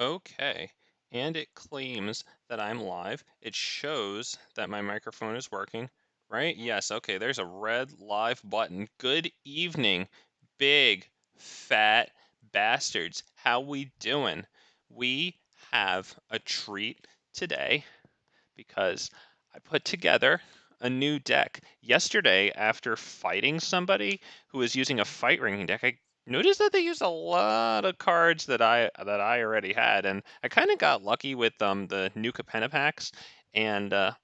Okay, and it claims that I'm live. It shows that my microphone is working, right? Yes, okay, there's a red live button. Good evening, big, fat bastards. How we doing? We have a treat today because I put together a new deck. Yesterday, after fighting somebody who was using a fight ringing deck, I noticed that they used a lot of cards that I already had, and I kind of got lucky with the new Capenna packs, and I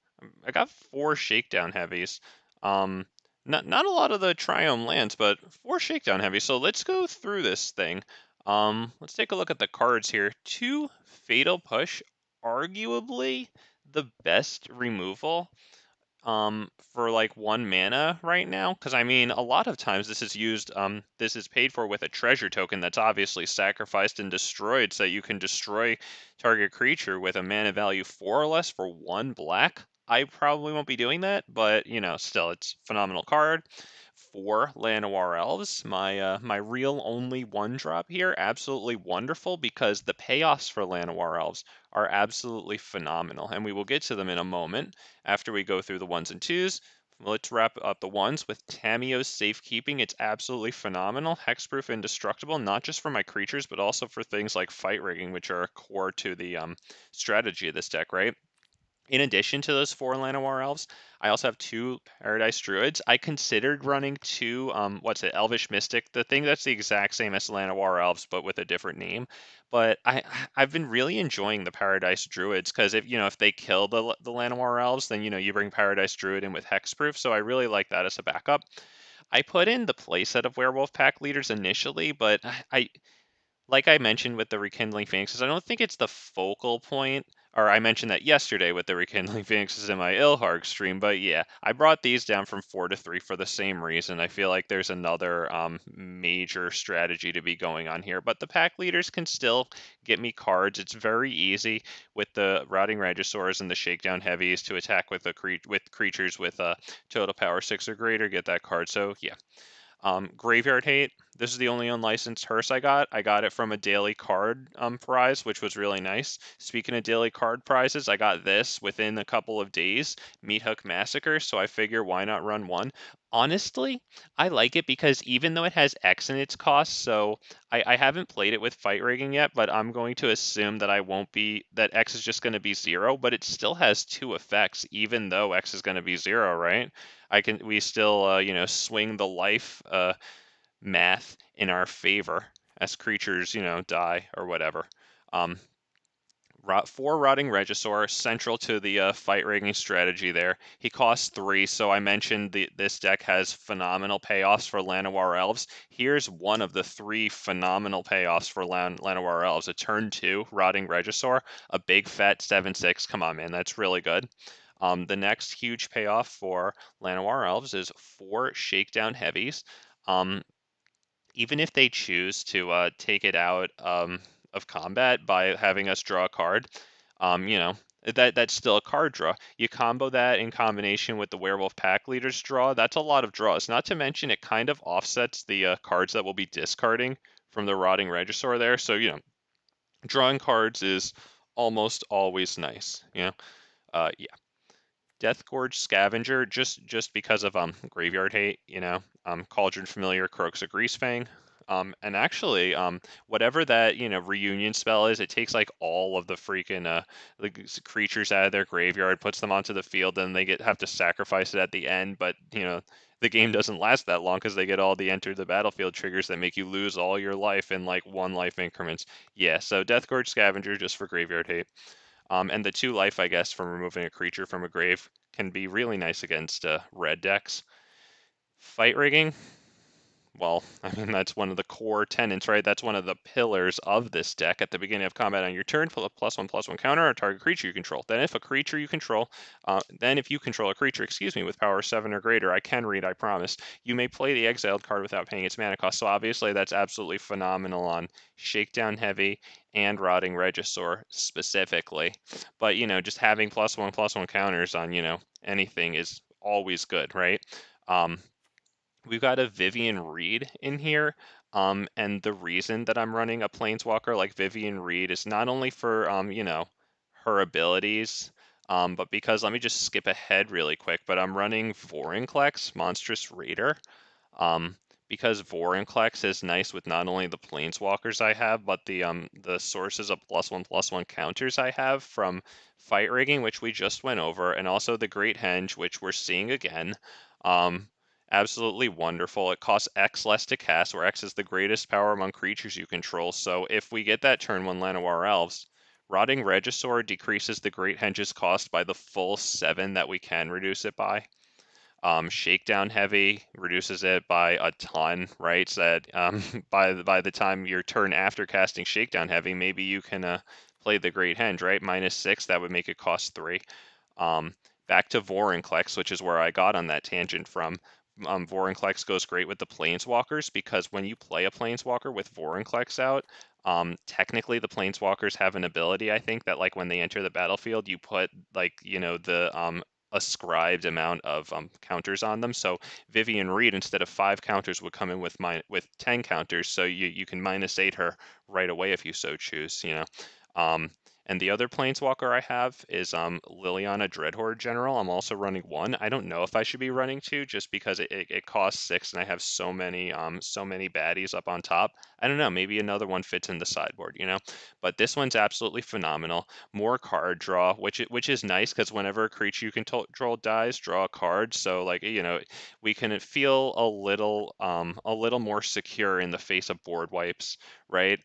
got 4 Shakedown Heavies. Um, not a lot of the Triome lands, but 4 Shakedown Heavies. So let's go through this thing. Let's take a look at the cards here. 2 Fatal Push, arguably the best removal for like 1 mana right now, because I mean a lot of times this is paid for with a treasure token that's obviously sacrificed and destroyed, so that you can destroy target creature with a mana value 4 or less for 1 black. I probably won't be doing that, but still, it's a phenomenal card. 4 Llanowar Elves, my real only 1-drop here, absolutely wonderful, because the payoffs for Llanowar Elves are absolutely phenomenal, and we will get to them in a moment after we go through the 1s and 2s. Let's wrap up the 1s with Tamiyo's Safekeeping. It's absolutely phenomenal. Hexproof, indestructible, not just for my creatures, but also for things like Fight Rigging, which are core to the strategy of this deck, right? In addition to those 4 Llanowar Elves, I also have 2 Paradise Druids. I considered running 2, Elvish Mystic, the thing that's the exact same as Llanowar Elves, but with a different name. But I've been really enjoying the Paradise Druids, because if they kill the Llanowar Elves, then you bring Paradise Druid in with Hexproof. So I really like that as a backup. I put in the playset of Werewolf pack leaders initially, but like I mentioned with the Rekindling Phoenixes, I don't think it's the focal point. Or I mentioned that yesterday with the Rekindling Phoenixes in my Ilharg stream, but yeah, I brought these down from 4 to 3 for the same reason. I feel like there's another major strategy to be going on here, but the pack leaders can still get me cards. It's very easy with the Rotting Regisaurs and the Shakedown Heavies to attack with with creatures with a total power 6 or greater, get that card. So yeah, Graveyard Hate. This is the only unlicensed hearse I got. I got it from a daily card prize, which was really nice. Speaking of daily card prizes, I got this within a couple of days, Meathook Massacre, so I figure why not run one? Honestly, I like it because even though it has X in its cost, so I haven't played it with fight rigging yet, but I'm going to assume that that X is just going to be 0, but it still has 2 effects, even though X is going to be 0, right? We still swing the life math in our favor as creatures die or whatever. Um, 4 Rotting Regisaur, central to the fight rigging strategy there. He costs 3, so I mentioned this deck has phenomenal payoffs for Llanowar Elves. Here's one of the 3 phenomenal payoffs for Llanowar Elves. A turn 2 Rotting Regisaur, a big fat 7/6. Come on, man, that's really good. The next huge payoff for Llanowar Elves is 4 Shakedown Heavies. Even if they choose to take it out of combat by having us draw a card, um, you know, that's still a card draw. You combo that in combination with the Werewolf pack leaders draw, that's a lot of draws. Not to mention it kind of offsets the cards that we'll be discarding from the Rotting Regisaur there. So, drawing cards is almost always nice. Yeah. Deathgorge Scavenger, just because of Graveyard Hate, Cauldron Familiar, Croaks of Greasefang. And actually, whatever that reunion spell is, it takes like all of the freaking creatures out of their graveyard, puts them onto the field, and they have to sacrifice it at the end. But the game doesn't last that long because they get all the enter the battlefield triggers that make you lose all your life in like 1 life increments. Yeah, so Deathgorge Scavenger just for Graveyard Hate. And the 2 life, I guess, from removing a creature from a grave can be really nice against red decks. Fight rigging, well, I mean, that's one of the core tenets, right? That's one of the pillars of this deck. At the beginning of combat on your turn, pull a +1/+1 counter on a target creature you control. Then if you control a creature, with power 7 or greater, I can read, I promise, you may play the exiled card without paying its mana cost. So obviously that's absolutely phenomenal on Shakedown Heavy and Rotting Regisaur specifically. But, just having +1/+1 counters on, anything is always good, right? Um, We've got a Vivien Reid in here. And the reason that I'm running a Planeswalker like Vivien Reid is not only for, you know, her abilities, but because, let me just skip ahead really quick, but I'm running Vorinclex, Monstrous Raider. Um, because Vorinclex is nice with not only the planeswalkers I have, but the sources of +1/+1 counters I have from Fight Rigging, which we just went over, and also the Great Henge, which we're seeing again. Um, Absolutely wonderful. It costs X less to cast, where X is the greatest power among creatures you control. So if we get that turn 1 Llanowar Elves, Rotting Regisaur decreases the Great Henge's cost by the full 7 that we can reduce it by. Shakedown Heavy reduces it by a ton, right? So that by the time your turn after casting Shakedown Heavy, maybe you can play the Great Henge, right? -6, that would make it cost 3. Um, Back to Vorinclex, which is where I got on that tangent from. Vorinclex goes great with the Planeswalkers because when you play a Planeswalker with Vorinclex out, technically the Planeswalkers have an ability, I think, that like when they enter the battlefield, you put like, you know, the ascribed amount of counters on them. So Vivien Reid, instead of 5 counters, would come in with 10 counters. So you can -8 her right away if you so choose, you know. Um, and the other Planeswalker I have is Liliana Dreadhorde General. I'm also running 1. I don't know if I should be running 2 just because it costs 6 and I have so many baddies up on top. I don't know, maybe another one fits in the sideboard, you know. But this one's absolutely phenomenal. More card draw, which is nice because whenever a creature you control dies, draw a card. So like, you know, we can feel a little more secure in the face of board wipes, right?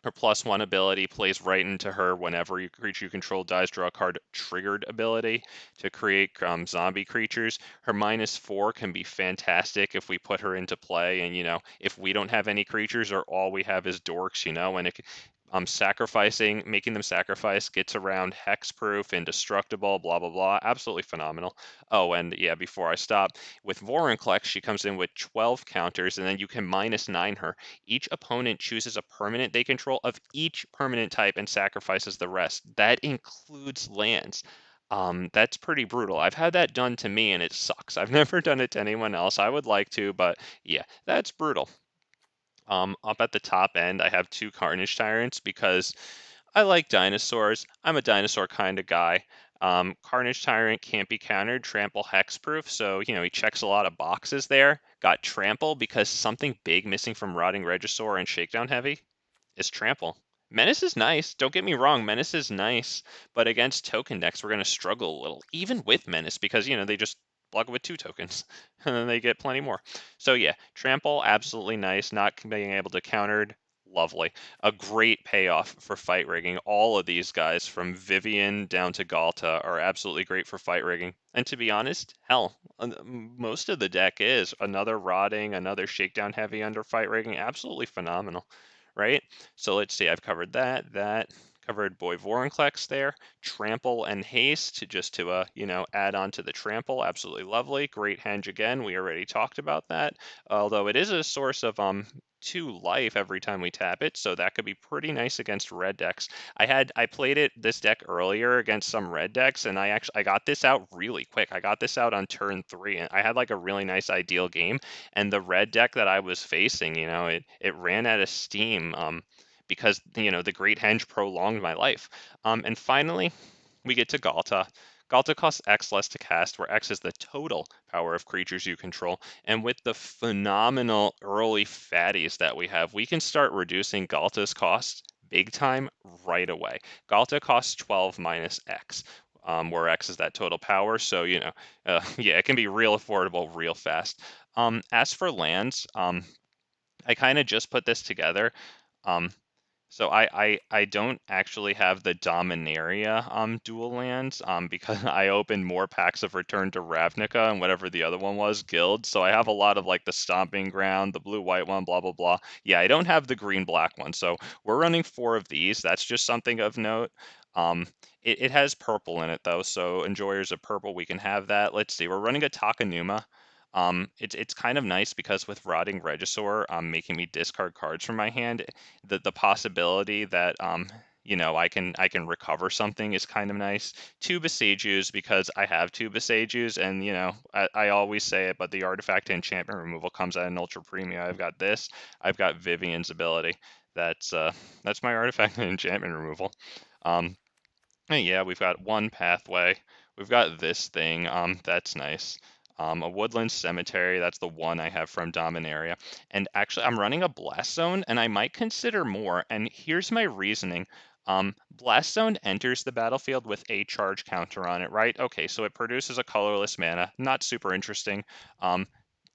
Her +1 ability plays right into her whenever your creature you control dies, draw a card triggered ability to create zombie creatures. Her -4 can be fantastic if we put her into play, and you know, if we don't have any creatures or all we have is dorks, you know, and it making them sacrifice gets around hexproof, indestructible, blah blah blah. Absolutely phenomenal. Oh, and yeah, before I stop, with Vorinclex, she comes in with 12 counters, and then you can -9 her. Each opponent chooses a permanent they control of each permanent type and sacrifices the rest. That includes lands. That's pretty brutal. I've had that done to me and it sucks. I've never done it to anyone else. I would like to, but yeah, that's brutal. Up at the top end, I have 2 Carnage Tyrants because I like dinosaurs. I'm a dinosaur kind of guy. Carnage Tyrant can't be countered, trample hexproof, so you know he checks a lot of boxes there. Got trample because something big missing from Rotting Regisaur and Shakedown Heavy is trample. Menace is nice. Don't get me wrong, Menace is nice, but against token decks, we're going to struggle a little, even with Menace, because you know they just block it with 2 tokens, and then they get plenty more. So yeah, trample absolutely nice. Not being able to countered, lovely. A great payoff for fight rigging. All of these guys, from Vivien down to Ghalta, are absolutely great for fight rigging. And to be honest, hell, most of the deck is another rotting, another shakedown heavy under fight rigging. Absolutely phenomenal, right? So let's see, I've covered that covered Boy Vorinclex there, trample and haste just to you know, add on to the trample. Absolutely lovely. Great Henge again. We already talked about that. Although it is a source of 2 life every time we tap it, so that could be pretty nice against red decks. I played this deck earlier against some red decks, and I got this out really quick. I got this out on turn 3, and I had like a really nice ideal game. And the red deck that I was facing, you know, it ran out of steam. Because you know the Great Henge prolonged my life. And finally, we get to Ghalta. Ghalta costs X less to cast, where X is the total power of creatures you control. And with the phenomenal early fatties that we have, we can start reducing Ghalta's costs big time right away. Ghalta costs 12 -X, where X is that total power. So, you know, yeah, it can be real affordable real fast. As for lands, I kind of just put this together. Um, so I don't actually have the Dominaria dual lands because I opened more packs of Return to Ravnica and whatever the other one was, Guild. So I have a lot of like the Stomping Ground, the blue white one, blah blah blah. Yeah, I don't have the green black one. So we're running 4 of these. That's just something of note. Um, it has purple in it though, so enjoyers of purple, we can have that. Let's see, we're running a Takenuma. It's kind of nice because with Rotting Regisaur making me discard cards from my hand, the possibility that you know, I can recover something is kind of nice. 2 Boseijus because I have 2 Boseijus, and you know, I always say it, but the artifact enchantment removal comes at an ultra premium. I've got this. I've got Vivien's ability. That's my artifact enchantment removal. And yeah, we've got 1 pathway. We've got this thing. That's nice. A Woodland Cemetery. That's the one I have from Dominaria. And actually, I'm running a Blast Zone, and I might consider more. And here's my reasoning. Blast Zone enters the battlefield with a charge counter on it, right? Okay, so it produces a colorless mana. Not super interesting.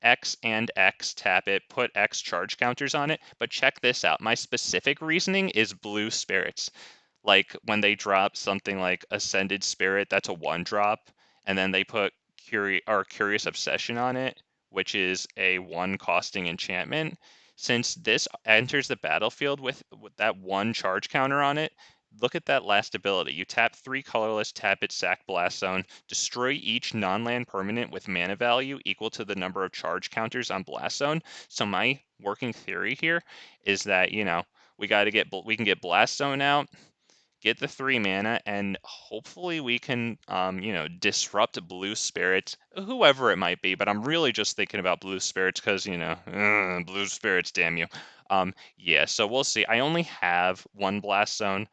X and X, tap it, put X charge counters on it. But check this out. My specific reasoning is blue spirits. Like when they drop something like Ascended Spirit, that's a 1-drop, and then they put Curious Obsession on it, which is a 1 costing enchantment. Since this enters the battlefield with that 1 charge counter on it, look at that last ability. You tap 3 colorless, tap it, sack Blast Zone, destroy each non-land permanent with mana value equal to the number of charge counters on Blast Zone. So my working theory here is that, you know, we can get Blast Zone out, get the 3 mana, and hopefully we can, you know, disrupt blue spirits, whoever it might be. But I'm really just thinking about blue spirits because, you know, blue spirits, damn you. Yeah, so we'll see. I only have 1 blast zone.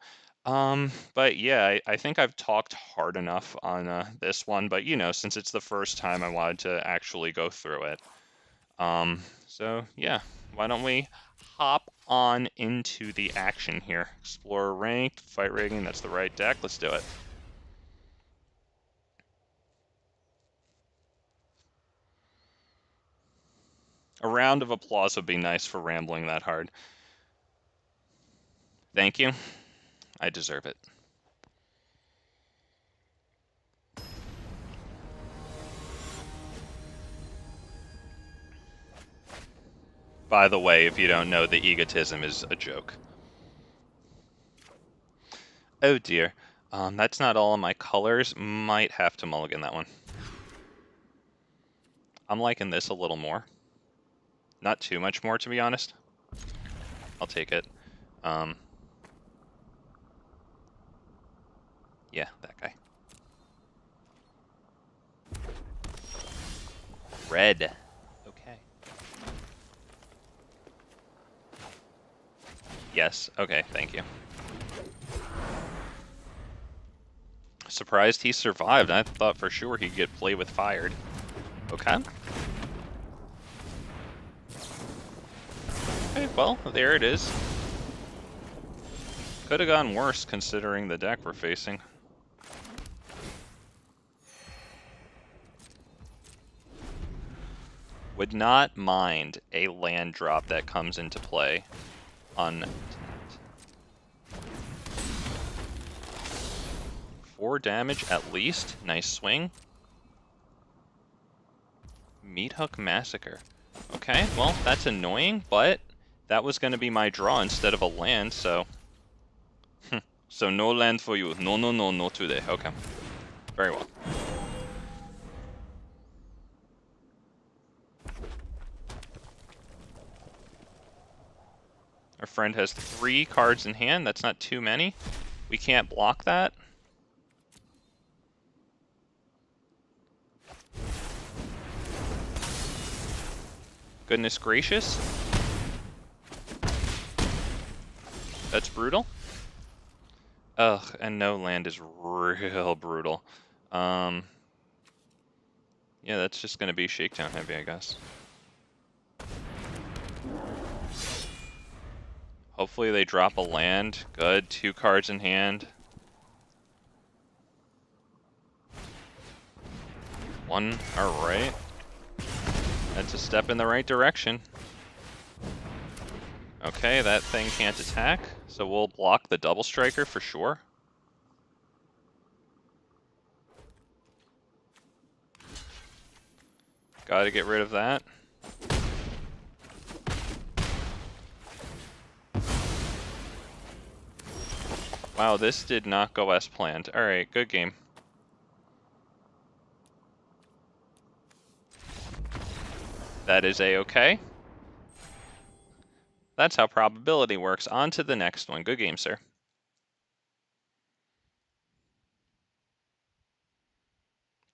But yeah, I think I've talked hard enough on this one. But, you know, since it's the first time, I wanted to actually go through it. So yeah, why don't we hop on into the action here? Explorer ranked, fight rigging, that's the right deck. Let's do it. A round of applause would be nice for rambling that hard. Thank you. I deserve it. By the way, if you don't know, the egotism is a joke. Oh dear. That's not all of my colors. Might have to mulligan that one. I'm liking this a little more. Not too much more, to be honest. I'll take it. Yeah, that guy. Red. Okay. Yes, okay, thank you. Surprised he survived. I thought for sure he'd get play with fired. Okay. Okay, well, there it is. Could have gone worse considering the deck we're facing. Would not mind a land drop that comes into play on 4 damage at least. Nice swing. Meathook Massacre. Okay, well, that's annoying, but that was going to be my draw instead of a land, so... So no land for you. No, no, no, no today. Okay. Very well. Our friend has 3 cards in hand. That's not too many. We can't block that. Goodness gracious. That's brutal. Ugh, and no land is real brutal. Yeah, that's just gonna be Shakedown Heavy, I guess. Hopefully they drop a land. Good, 2 cards in hand. 1, alright. That's a step in the right direction. Okay, that thing can't attack, so we'll block the double striker for sure. Gotta get rid of that. Wow, this did not go as planned. Alright, good game. That is a-okay. That's how probability works. On to the next one. Good game, sir.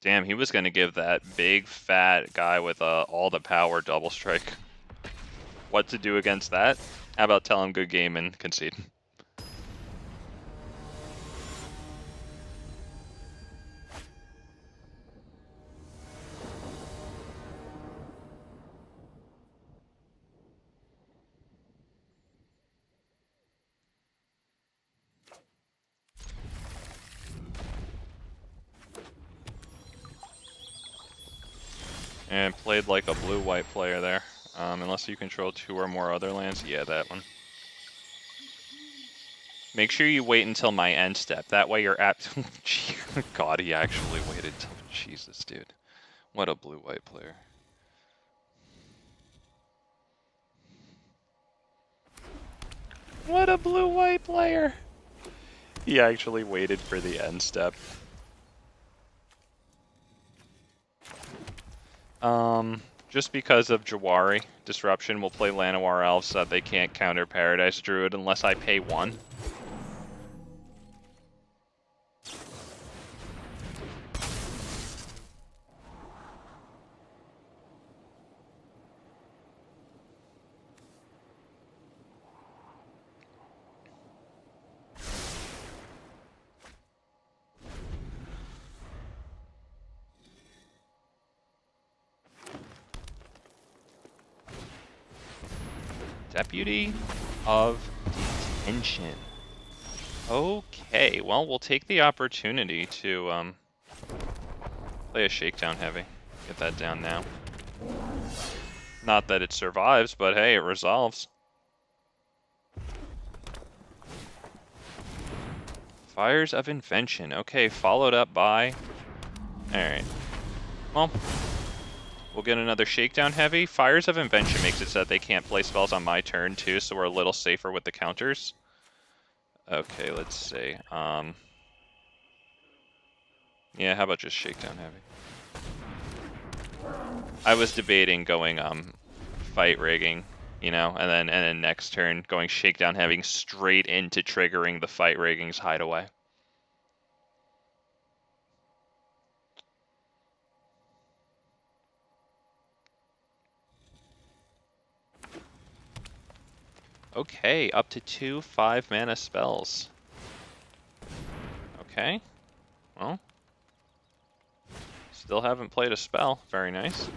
Damn, he was gonna give that big fat guy with all the power double strike. What to do against that? How about tell him good game and concede? And played like a blue-white player there. Unless you control 2 or more other lands. Yeah, that one. Make sure you wait until my end step. That way you're at... God, he actually waited till... Jesus, dude. What a blue-white player. What a blue-white player! He actually waited for the end step. Just because of Jawari disruption, we'll play Llanowar Elves so that they can't counter Paradise Druid unless I pay 1. Deputy of Detention. Okay, well, we'll take the opportunity to play a Shakedown Heavy. Get that down now. Not that it survives, but hey, it resolves. Fires of Invention. Okay, followed up by... Alright. Well, we'll get another Shakedown Heavy. Fires of Invention makes it so that they can't play spells on my turn, too, so we're a little safer with the counters. Okay, let's see. Yeah, how about just Shakedown Heavy? I was debating going Fight Rigging, you know, and then next turn going Shakedown Heavy straight into triggering the Fight Rigging's Hideaway. Okay, up to 2 5-mana spells. Okay, well, still haven't played a spell. Very nice.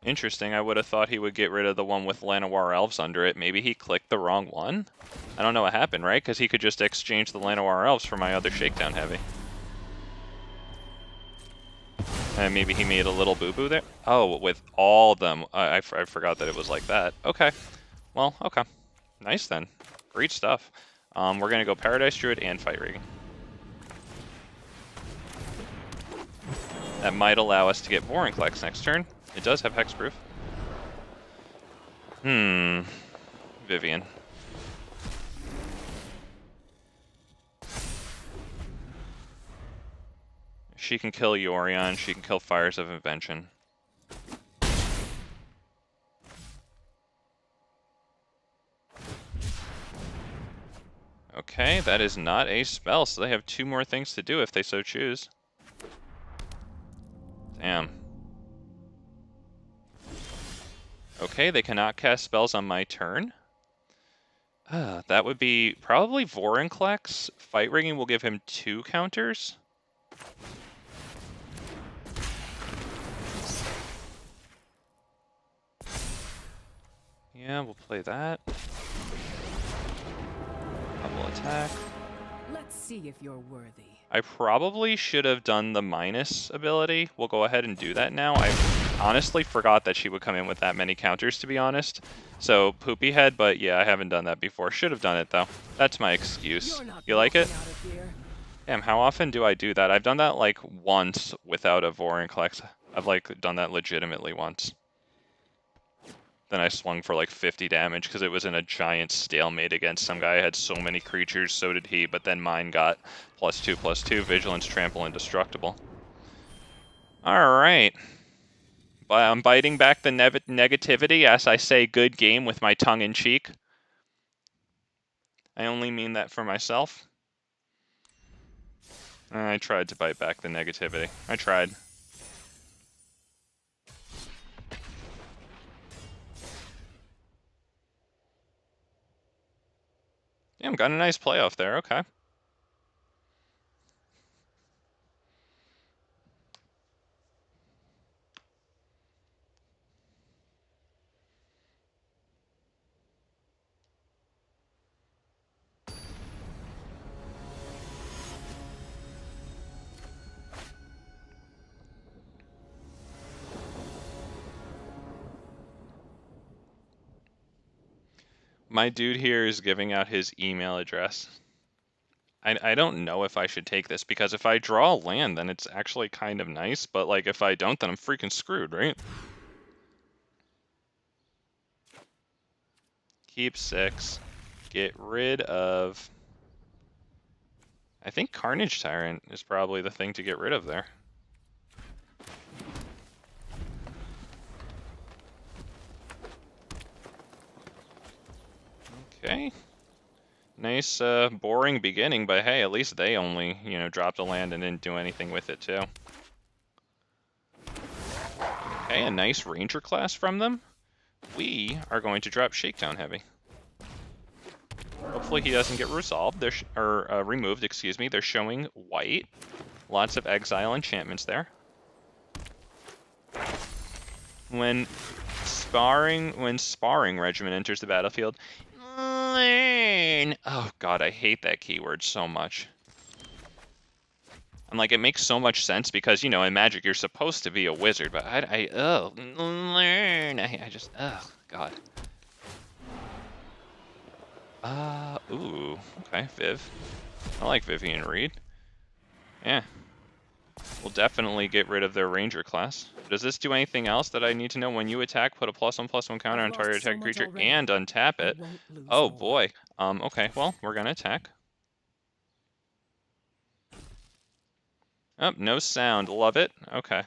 Interesting, I would have thought he would get rid of the one with Llanowar Elves under it. Maybe he clicked the wrong one? I don't know what happened, right? Because he could just exchange the Llanowar Elves for my other Shakedown Heavy. And maybe he made a little boo-boo there? Oh, with all of them. I forgot that it was like that. Okay. Well, okay. Nice then. Great stuff. We're going to go Paradise Druid and Fight Rigging. That might allow us to get Vorinclex next turn. It does have hexproof. Vivien. She can kill Yorion, she can kill Fires of Invention. Okay, that is not a spell, so they have 2 more things to do if they so choose. Damn. Okay, they cannot cast spells on my turn. That would be probably Vorinclex. Fight Rigging will give him 2 counters. Yeah, we'll play that. Double attack. Let's see if you're worthy. I probably should have done the minus ability. We'll go ahead and do that now. I honestly forgot that she would come in with that many counters, to be honest. So, poopy head, but yeah, I haven't done that before. Should have done it, though. That's my excuse. You like it? Damn, how often do I do that? I've done that, like, once without a Vorinclex. I've, like, done that legitimately once. Then I swung for like 50 damage because it was in a giant stalemate against some guy. I had so many creatures, so did he, but then mine got +2/+2, Vigilance, Trample, Indestructible. Alright. But I'm biting back the negativity as I say good game with my tongue in cheek. I only mean that for myself. I tried to bite back the negativity. I tried. Damn, got a nice playoff there, okay. My dude here is giving out his email address. I don't know if I should take this, because if I draw a land, then it's actually kind of nice, but like if I don't, then I'm freaking screwed, right? Keep 6. Get rid of... I think Carnage Tyrant is probably the thing to get rid of there. Okay. Nice, boring beginning, but hey, at least they only, dropped a land and didn't do anything with it, too. Okay, a nice Ranger class from them. We are going to drop Shakedown Heavy. Hopefully he doesn't get resolved, removed, excuse me. They're showing white. Lots of exile enchantments there. When sparring regiment enters the battlefield, learn. Oh god, I hate that keyword so much. And like, it makes so much sense because, in Magic you're supposed to be a wizard, but learn. I just, god. Ooh, okay, Viv. I like Vivien Reid. Yeah. We'll definitely get rid of their Ranger class. Does this do anything else that I need to know? When you attack, put a +1/+1 counter on target attack creature and untap it. Oh boy. Okay, well, we're gonna attack. Oh, no sound. Love it. Okay.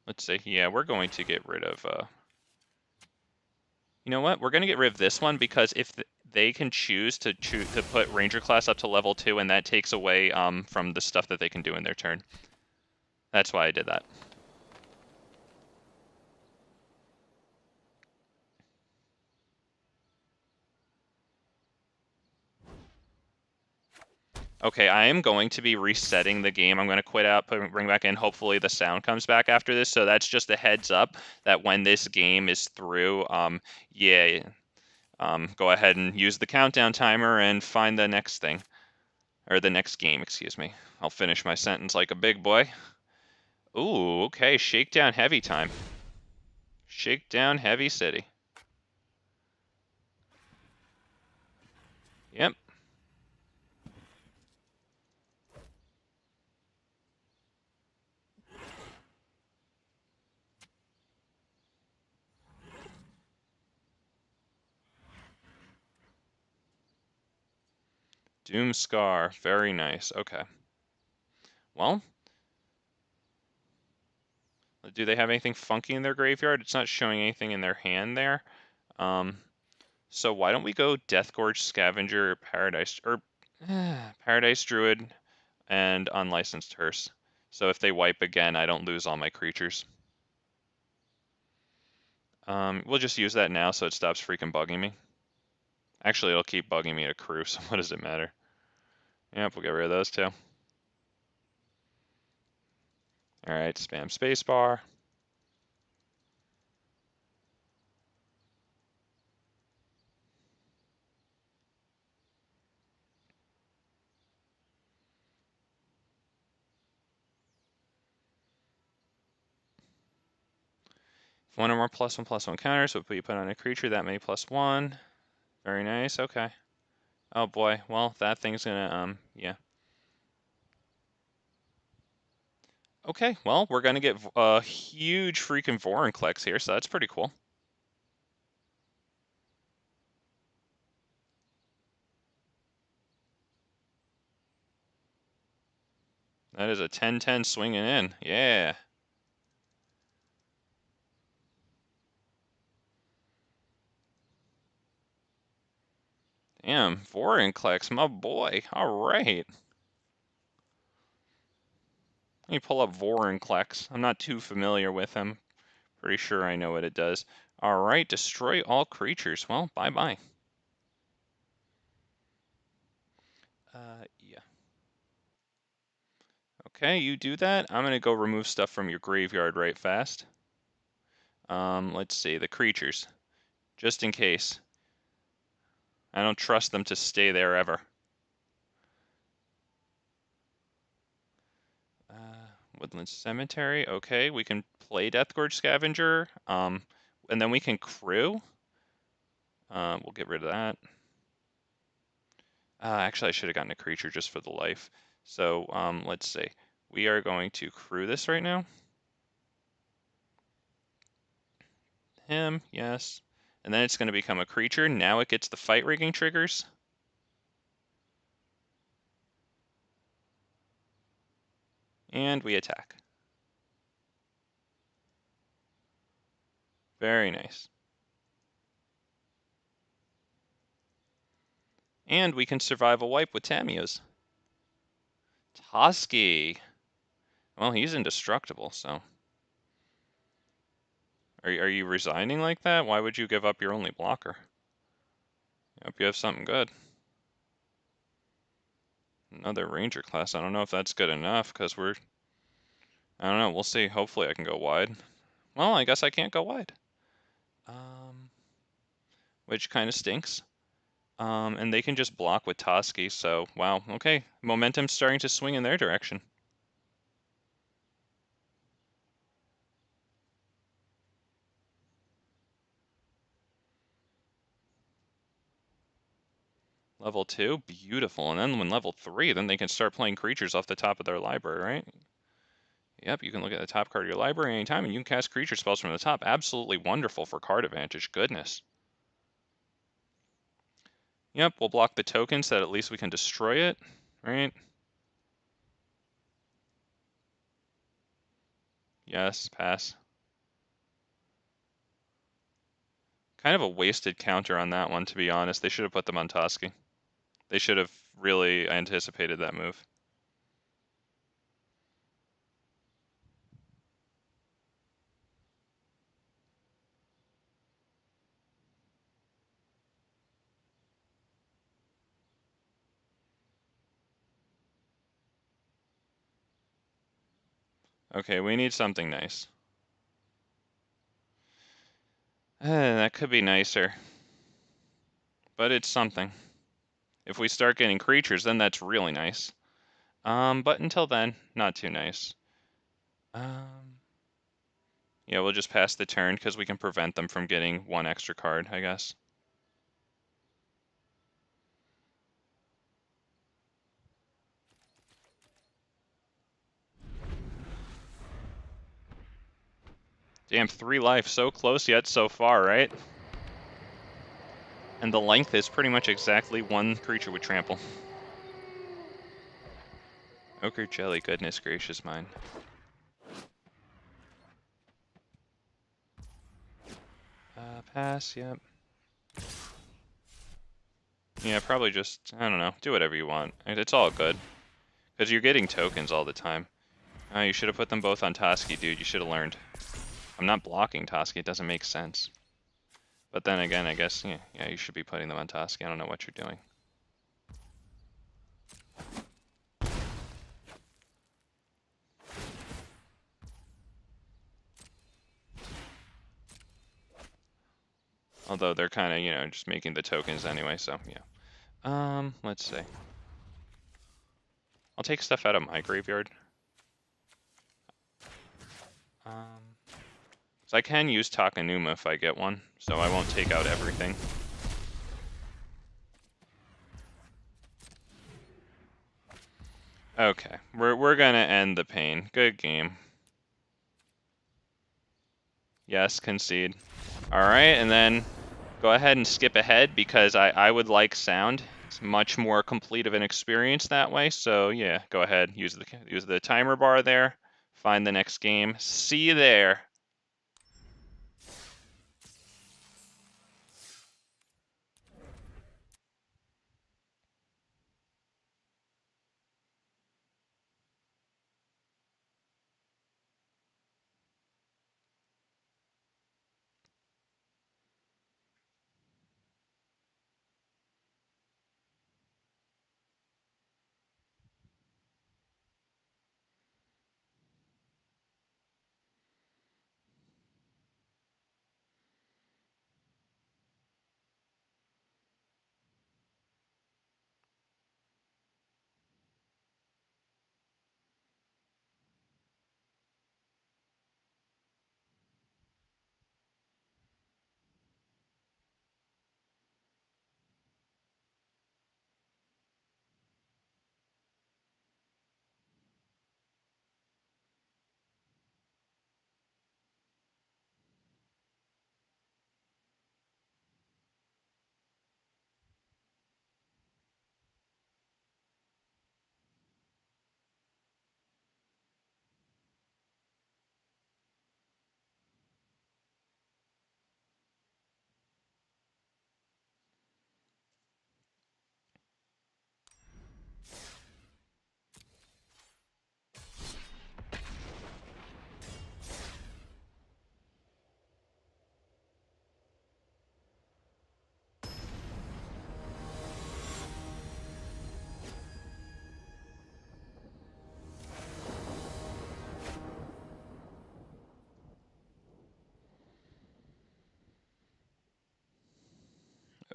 Let's see. Yeah, we're going to get rid of, you know what? We're going to get rid of this one because if they can choose to put Ranger class up to level 2, and that takes away from the stuff that they can do in their turn. That's why I did that. Okay, I am going to be resetting the game. I'm going to quit out, bring back in. Hopefully the sound comes back after this. So that's just a heads up that when this game is through, go ahead and use the countdown timer and find the next thing. Or the next game, excuse me. I'll finish my sentence like a big boy. Ooh, okay, Shakedown Heavy time. Shakedown Heavy City. Yep. Doomscar, very nice. Okay. Well, do they have anything funky in their graveyard? It's not showing anything in their hand there. So why don't we go Deathgorge Scavenger, Paradise Druid, and Unlicensed Hearse. So if they wipe again, I don't lose all my creatures. We'll just use that now so it stops freaking bugging me. Actually, it'll keep bugging me at crew, so what does it matter? Yep, we'll get rid of those too. Alright, spam spacebar. If one or more +1/+1 counters would be put on a creature that may +1. Very nice, okay. Oh boy, well, that thing's gonna, yeah. Okay, well, we're gonna get a huge freaking Vorinclex here, so that's pretty cool. That is a 10-10 swinging in. Yeah. Damn, Vorinclex, my boy. All right. Let me pull up Vorinclex. I'm not too familiar with him. Pretty sure I know what it does. All right, destroy all creatures. Well, bye-bye. Yeah. Okay, you do that. I'm gonna go remove stuff from your graveyard right fast. Let's see, the creatures. Just in case. I don't trust them to stay there ever. Woodland Cemetery. Okay, we can play Deathgorge Scavenger. And then we can crew. We'll get rid of that. Actually, I should have gotten a creature just for the life. So let's see. We are going to crew this right now. Him, yes. And then it's going to become a creature. Now it gets the fight rigging triggers. And we attack. Very nice. And we can survive a wipe with Tamiyos. Toski. Well, he's indestructible, so. Are you resigning like that? Why would you give up your only blocker? I hope you have something good. Another ranger class. I don't know if that's good enough, because I don't know, we'll see. Hopefully I can go wide. Well, I guess I can't go wide. Which kind of stinks. And they can just block with Toski, so wow, okay. Momentum's starting to swing in their direction. Level 2, beautiful. And then when level 3, then they can start playing creatures off the top of their library, right? Yep, you can look at the top card of your library anytime, and you can cast creature spells from the top. Absolutely wonderful for card advantage, goodness. Yep, we'll block the token so that at least we can destroy it, right? Yes, pass. Kind of a wasted counter on that one, to be honest. They should have put them on Toski. They should have really anticipated that move. Okay, we need something nice. That could be nicer. But it's something. If we start getting creatures, then that's really nice. But until then, not too nice. Yeah, we'll just pass the turn because we can prevent them from getting one extra card, I guess. Damn, 3 life, so close yet so far, right? And the length is pretty much exactly 1 creature with trample. Ochre Jelly, goodness gracious mine. Pass, yep. Yeah, probably just, I don't know, do whatever you want. It's all good. Because you're getting tokens all the time. You should have put them both on Toski, dude. You should have learned. I'm not blocking Toski. It doesn't make sense. But then again, I guess, yeah, you should be putting them on Toski. I don't know what you're doing. Although they're kind of, just making the tokens anyway, so, yeah. Let's see. I'll take stuff out of my graveyard. So I can use Takenuma if I get one, so I won't take out everything. Okay, we're gonna end the pain. Good game. Yes, concede. All right, and then Go ahead and skip ahead because I would like sound. It's much more complete of an experience that way. So yeah, go ahead, use the timer bar there. Find the next game. See you there.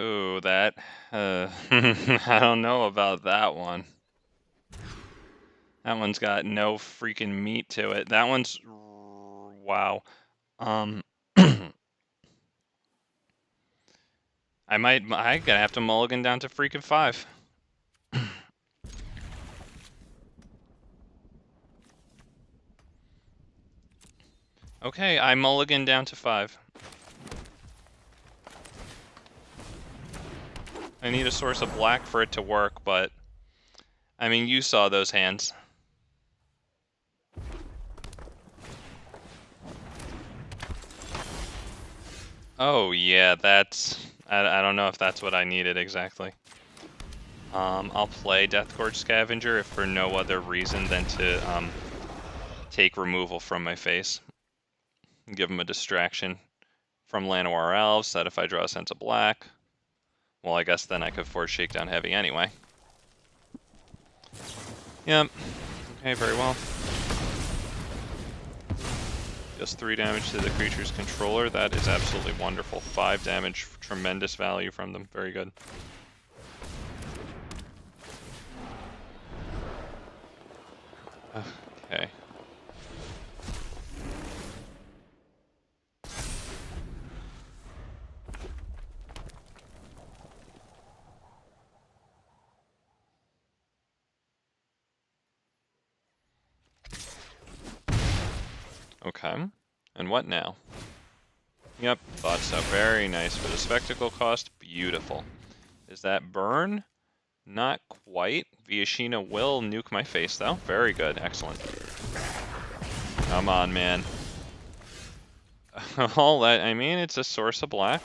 Ooh, that, I don't know about that one. That one's got no freaking meat to it. That one's, wow. I gotta have to mulligan down to freaking 5. Okay, I mulligan down to 5. I need a source of black for it to work, but I mean, you saw those hands. Oh yeah, that's, I don't know if that's what I needed exactly. I'll play Deathgorge Scavenger if for no other reason than to take removal from my face. Give him a distraction from Llanowar Elves, that if I draw a Sense of Black, well, I guess then I could force Shakedown Heavy anyway. Yep. Okay, very well. Just 3 damage to the creature's controller. That is absolutely wonderful. 5 damage, tremendous value from them. Very good. Okay. Okay. And what now? Yep, thought so. Very nice for the spectacle cost. Beautiful. Is that burn? Not quite. Viashina will nuke my face, though. Very good. Excellent. Come on, man. All that, I mean, it's a source of black.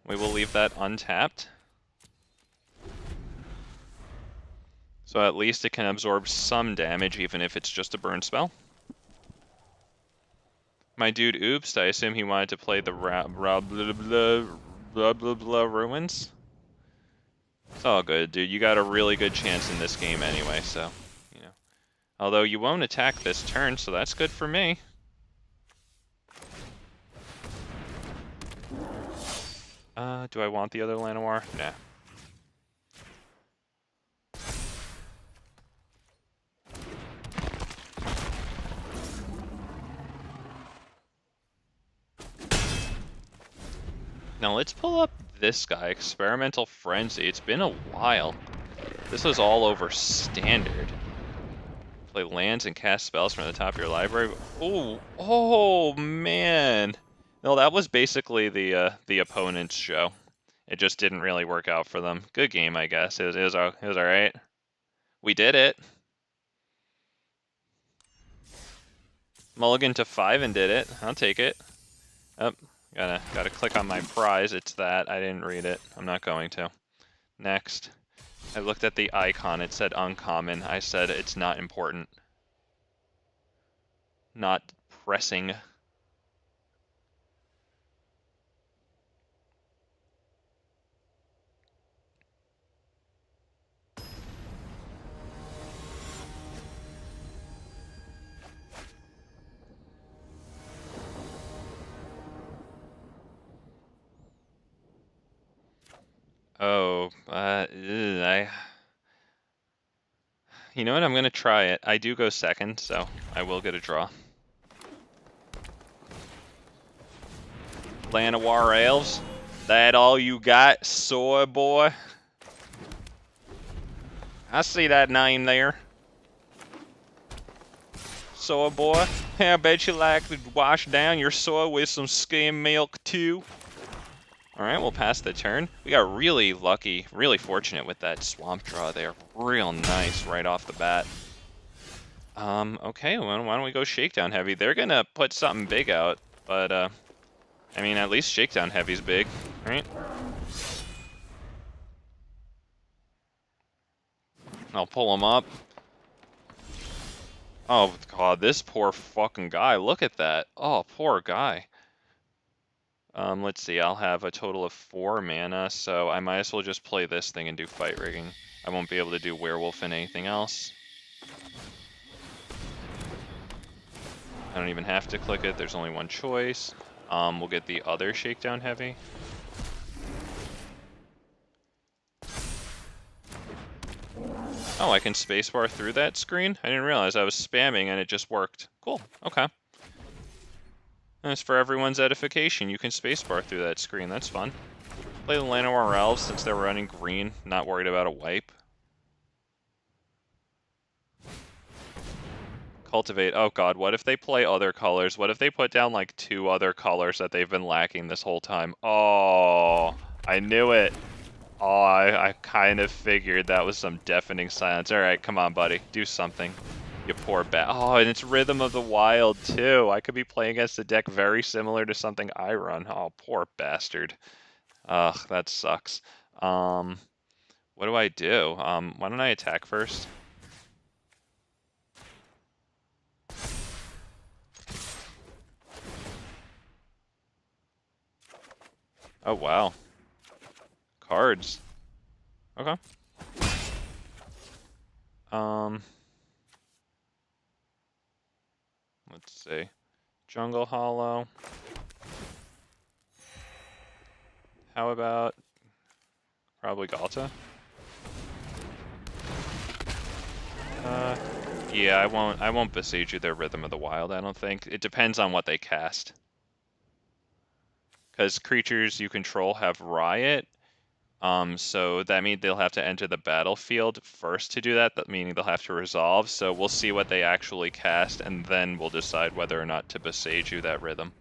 We will leave that untapped. So at least it can absorb some damage, even if it's just a burn spell. My dude oopsed. I assume he wanted to play the ruins. It's all good, dude. You got a really good chance in this game anyway, so, you know. Although you won't attack this turn, so that's good for me. Do I want the other Llanowar? Nah. Now let's pull up this guy, Experimental Frenzy. It's been a while. This was all over standard. Play lands and cast spells from the top of your library. Oh man. No, that was basically the opponent's show. It just didn't really work out for them. Good game, I guess. It was all right. We did it. Mulligan to 5 and did it. I'll take it. Oh, gotta click on my prize. It's that. I didn't read it. I'm not going to. Next. I looked at the icon. It said uncommon. I said it's not important. Not pressing. Oh, you know what? I'm gonna try it. I do go second, so I will get a draw. Llanowar Elves, that all you got, soy boy? I see that name there. Soy boy. I bet you like to wash down your soy with some skim milk too. Alright, we'll pass the turn. We got really lucky, really fortunate with that swamp draw there. Real nice right off the bat. Okay, well, why don't we go Shakedown Heavy? They're gonna put something big out, but, I mean, at least Shakedown Heavy's big, right? I'll pull him up. Oh, God, this poor fucking guy. Look at that. Oh, poor guy. Let's see, I'll have a total of 4 mana, so I might as well just play this thing and do Fight Rigging. I won't be able to do Werewolf and anything else. I don't even have to click it, there's only one choice. We'll get the other Shakedown Heavy. Oh, I can spacebar through that screen? I didn't realize I was spamming and it just worked. Cool, okay. That's for everyone's edification. You can spacebar through that screen, that's fun. Play the Llanowar Elves since they're running green, not worried about a wipe. Cultivate. Oh god, what if they play other colors? What if they put down like 2 other colors that they've been lacking this whole time? Oh, I knew it. Oh, I kind of figured that was some deafening silence. Alright, come on, buddy. Do something. You poor bat. Oh, and it's Rhythm of the Wild, too. I could be playing against a deck very similar to something I run. Oh, poor bastard. Ugh, that sucks. What do I do? Why don't I attack first? Oh, wow. Cards. Okay. Let's see. Jungle Hollow. How about probably Ghalta? Yeah, I won't Boseiju their Rhythm of the Wild, I don't think. It depends on what they cast. Because creatures you control have Riot, so that means they'll have to enter the battlefield first to do that, meaning they'll have to resolve, so we'll see what they actually cast, and then we'll decide whether or not to Boseiju that Rhythm.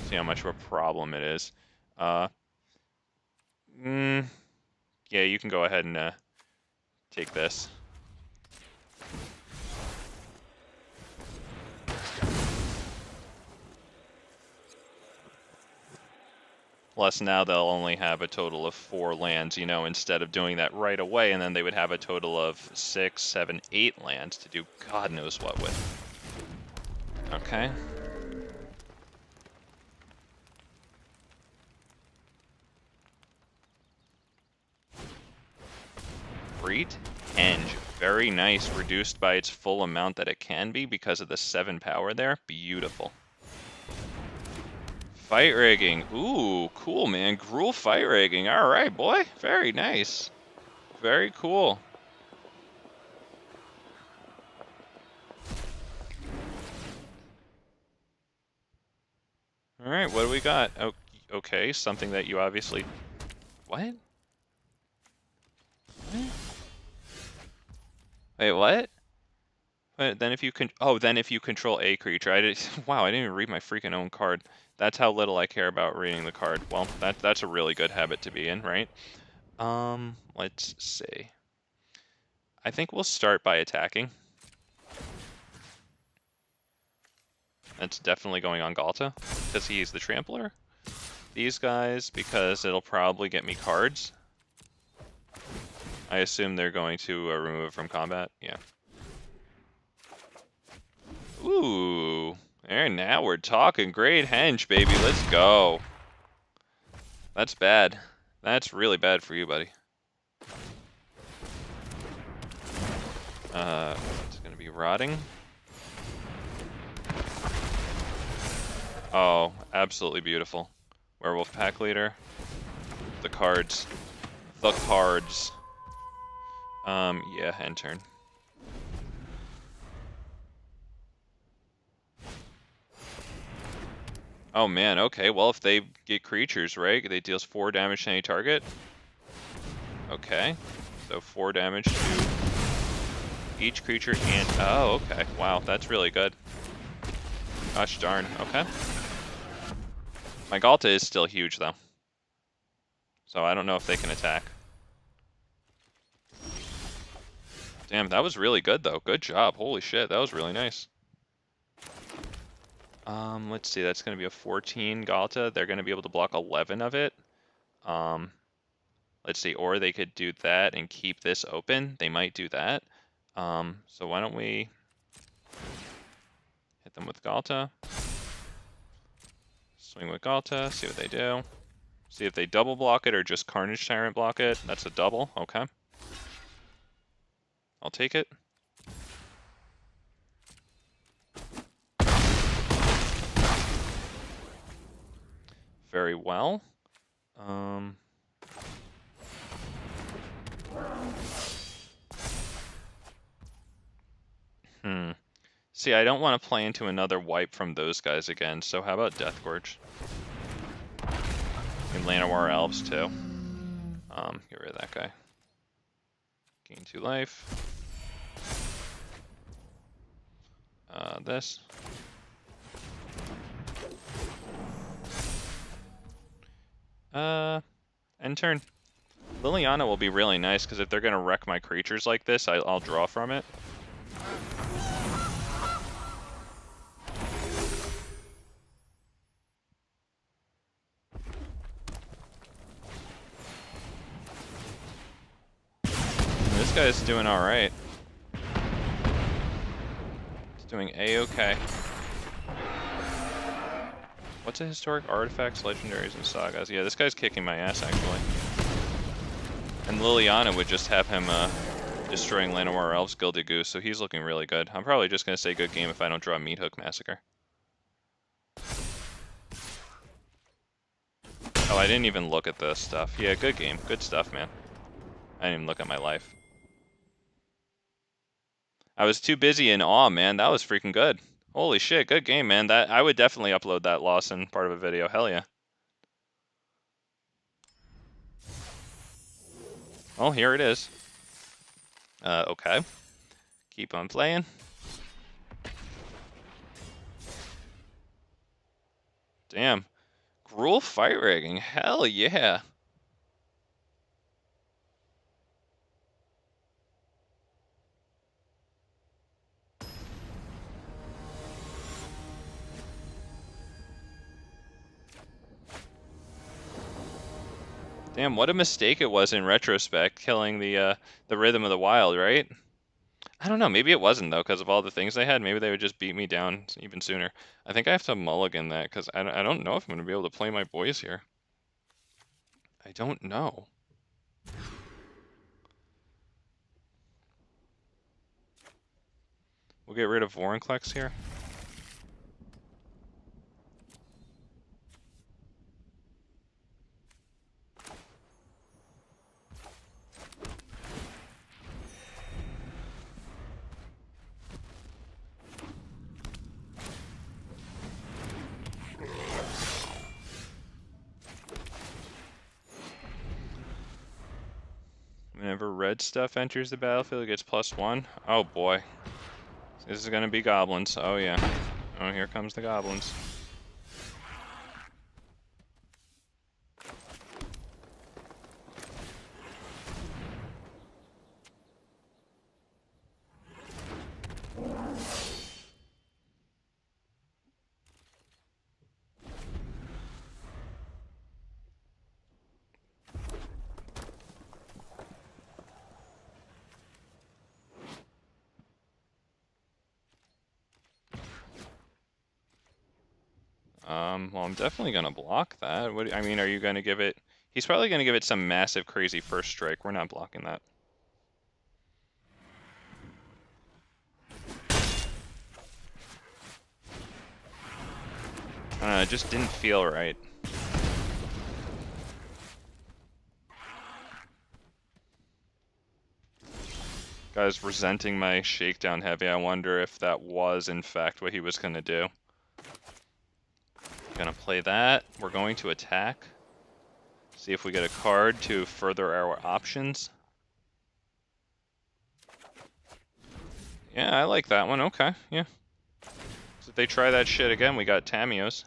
See how much of a problem it is. Yeah, you can go ahead and take this. Plus now they'll only have a total of 4 lands, you know, instead of doing that right away, and then they would have a total of 6, 7, 8 lands to do God knows what with. Okay. Great Henge. Very nice, reduced by its full amount that it can be because of the 7 power there. Beautiful. Fight Rigging. Ooh, cool, man. Gruul Fight Rigging. All right, boy. Very nice. Very cool. All right, what do we got? Oh, okay, something that you obviously... What? What? Wait, what? Then if you can, oh, then if you control a creature, I did. Wow, I didn't even read my freaking own card. That's how little I care about reading the card. Well, that's a really good habit to be in, right? Let's see. I think we'll start by attacking. That's definitely going on Ghalta because he's the trampler. These guys because it'll probably get me cards. I assume they're going to remove it from combat. Yeah. Ooh. There, now we're talking. Great Henge, baby. Let's go. That's bad. That's really bad for you, buddy. It's gonna be Rotting. Oh, absolutely beautiful. Werewolf pack leader. The cards. The cards. Yeah, end turn. Oh man, okay, well if they get creatures, right, they deals 4 damage to any target. Okay, so 4 damage to each creature and, oh, okay, wow, that's really good. Gosh darn, okay. My Ghalta is still huge though. So I don't know if they can attack. Damn, that was really good though, good job, holy shit, that was really nice. Let's see, that's gonna be a 14 Ghalta, they're gonna be able to block 11 of it. Let's see, or they could do that and keep this open. They might do that. So why don't we hit them with Ghalta. Swing with Ghalta, see what they do. See if they double block it or just Carnage Tyrant block it. That's a double, okay. I'll take it. Very well. See, I don't want to play into another wipe from those guys again, so how about Deathgorge? And Llanowar Elves too. Get rid of that guy. Gain 2 life. This. End turn. Liliana will be really nice, because if they're going to wreck my creatures like this, I'll draw from it. This guy's doing alright. It's doing A-okay. What's a historic artifacts, legendaries, and sagas? Yeah, this guy's kicking my ass, actually. And Liliana would just have him destroying Llanowar Elves, Gilded Goose, so he's looking really good. I'm probably just going to say good game if I don't draw Meathook Massacre. Oh, I didn't even look at this stuff. Yeah, good game. Good stuff, man. I didn't even look at my life. I was too busy in awe, man. That was freaking good. Holy shit, good game, man. That I would definitely upload that loss in part of a video. Hell yeah. Well, here it is. Okay. Keep on playing. Damn. Gruul Fight Rigging. Hell yeah. Damn, what a mistake it was in retrospect, killing the Rhythm of the Wild, right? I don't know, maybe it wasn't, though, because of all the things they had. Maybe they would just beat me down even sooner. I think I have to mulligan that, because I don't know if I'm going to be able to play my boys here. I don't know. We'll get rid of Vorinclex here. Whenever red stuff enters the battlefield, it gets +1. Oh boy. This is gonna be goblins. Oh yeah. Oh, here comes the goblins. Well, I'm definitely gonna block that. What, I mean, are you gonna give it... He's probably gonna give it some massive, crazy first strike. We're not blocking that. It just didn't feel right. Guy's resenting my Shakedown Heavy. I wonder if that was, in fact, what he was gonna do. Gonna play that. We're going to attack. See if we get a card to further our options. Yeah, I like that one. Okay, yeah. So if they try that shit again, we got Tamiyos.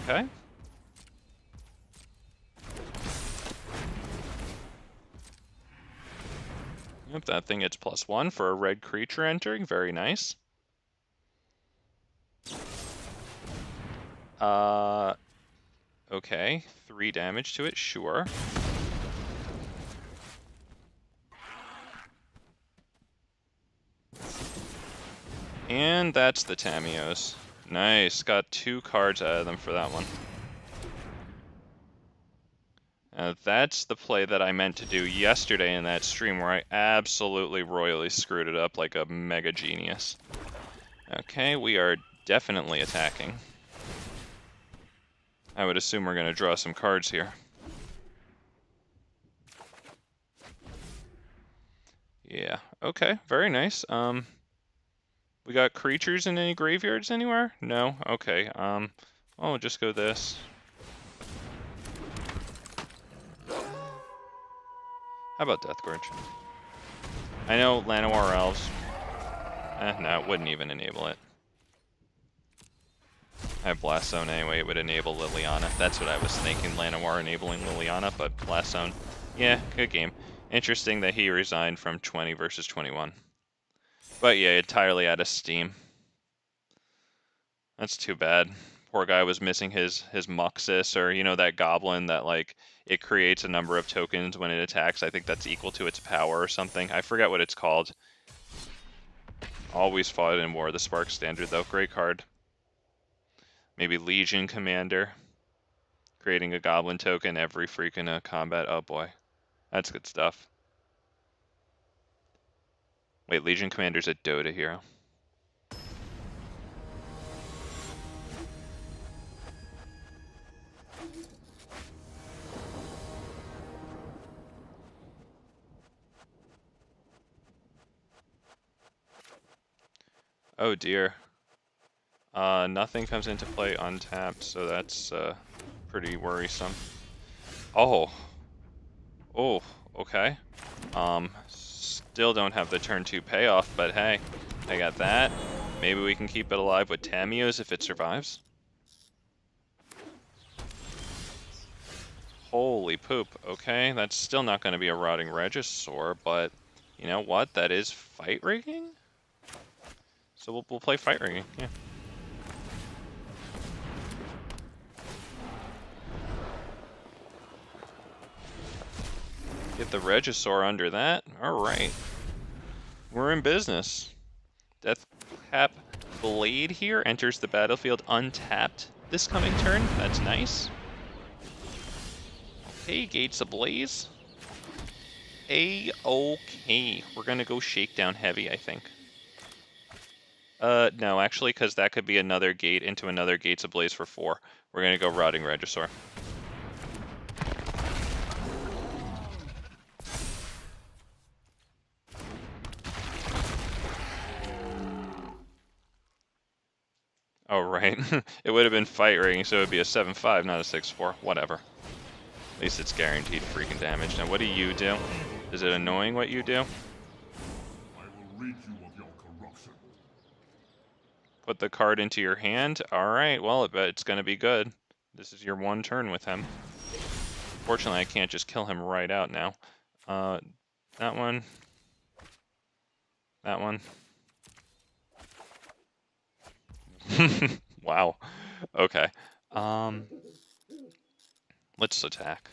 Okay. Yep, that thing gets +1 for a red creature entering. Very nice. Okay. 3 damage to it, sure. And that's the Tamiyos. Nice. Got 2 cards out of them for that one. That's the play that I meant to do yesterday in that stream where I absolutely royally screwed it up like a mega genius. Okay, we are definitely attacking. I would assume we're going to draw some cards here. Yeah, okay, very nice. We got creatures in any graveyards anywhere? No? Okay, we'll just go this. How about Deathgorge? I know Llanowar Elves. No, it wouldn't even enable it. I have Blast Zone anyway, it would enable Liliana. That's what I was thinking, Llanowar enabling Liliana, but Blast Zone. Yeah, good game. Interesting that he resigned from 20 versus 21. But yeah, entirely out of steam. That's too bad. Poor guy was missing his Muxus, or, you know, that goblin that, like, it creates a number of tokens when it attacks. I think that's equal to its power or something. I forget what it's called. Always fought in war. The Spark Standard, though. Great card. Maybe Legion Commander. Creating a goblin token every freaking combat. Oh boy. That's good stuff. Wait, Legion Commander's a Dota hero. Oh dear. Nothing comes into play untapped, so that's pretty worrisome. Oh. Oh, okay. Still don't have the turn 2 payoff, but hey, I got that. Maybe we can keep it alive with Tamiyos if it survives. Holy poop. Okay, that's still not going to be a Rotting Regisaur, but you know what? That is Fight Rigging? So we'll play Fight Rigging, yeah. Get the Regisaur under that. Alright. We're in business. Deathcap Glade here enters the battlefield untapped this coming turn. That's nice. Okay, Gates Ablaze. A-okay. We're gonna go Shakedown Heavy, I think. No, actually, because that could be another gate into another Gates Ablaze for 4. We're gonna go Rotting Regisaur. It would have been Fight Rigging, so it would be a 7-5, not a 6-4. Whatever. At least it's guaranteed freaking damage. Now, what do you do? Is it annoying what you do? I will rid you of your corruption. Put the card into your hand? Alright, well, I bet it's going to be good. This is your one turn with him. Fortunately, I can't just kill him right out now. That one. That one. Wow. Okay. Let's attack.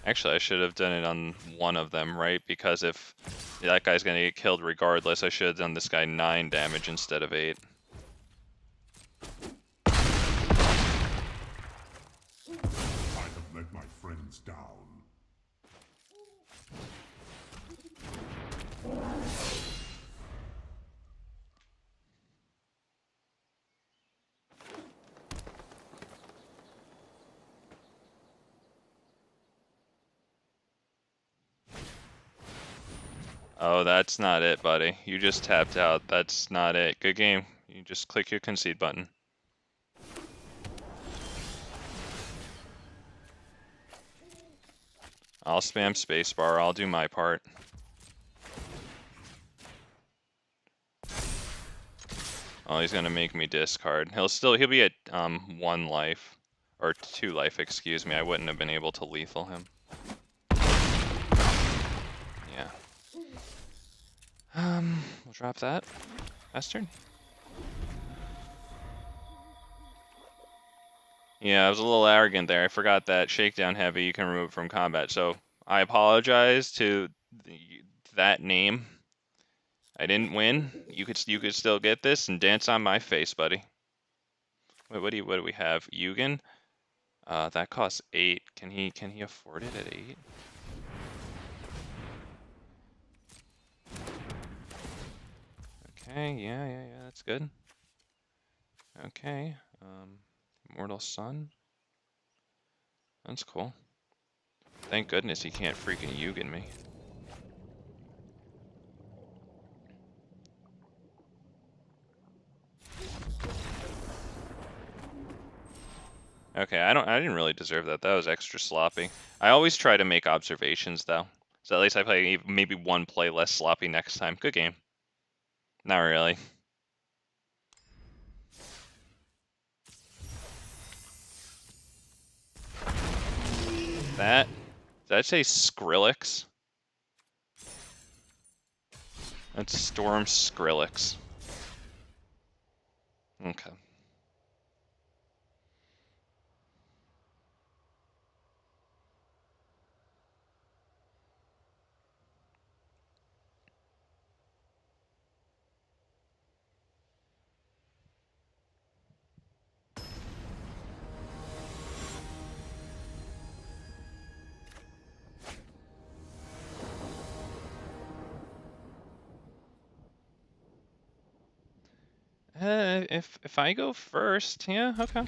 Actually, I should have done it on one of them, right? Because if that guy's gonna get killed regardless, I should have done this guy 9 damage instead of 8. I have let my friends down. Oh, that's not it, buddy. You just tapped out. That's not it. Good game. You just click your concede button. I'll spam spacebar. I'll do my part. Oh, he's gonna make me discard. He'll be at 1 life. Or 2 life, excuse me. I wouldn't have been able to lethal him. Yeah. We'll drop that. Last turn. Yeah, I was a little arrogant there. I forgot that Shakedown Heavy you can remove from combat. So I apologize to that name. I didn't win. You could still get this and dance on my face, buddy. Wait, what do we have? Yugen? That costs 8. Can he afford it at 8? Okay, yeah, that's good. Okay, Immortal Sun. That's cool. Thank goodness he can't freaking Yugen me. Okay, I didn't really deserve that. That was extra sloppy. I always try to make observations though. So at least I play maybe one play less sloppy next time. Good game. Not really. Did I say Skrillex? That's Storm Skrillex. Okay. If I go first, yeah, okay.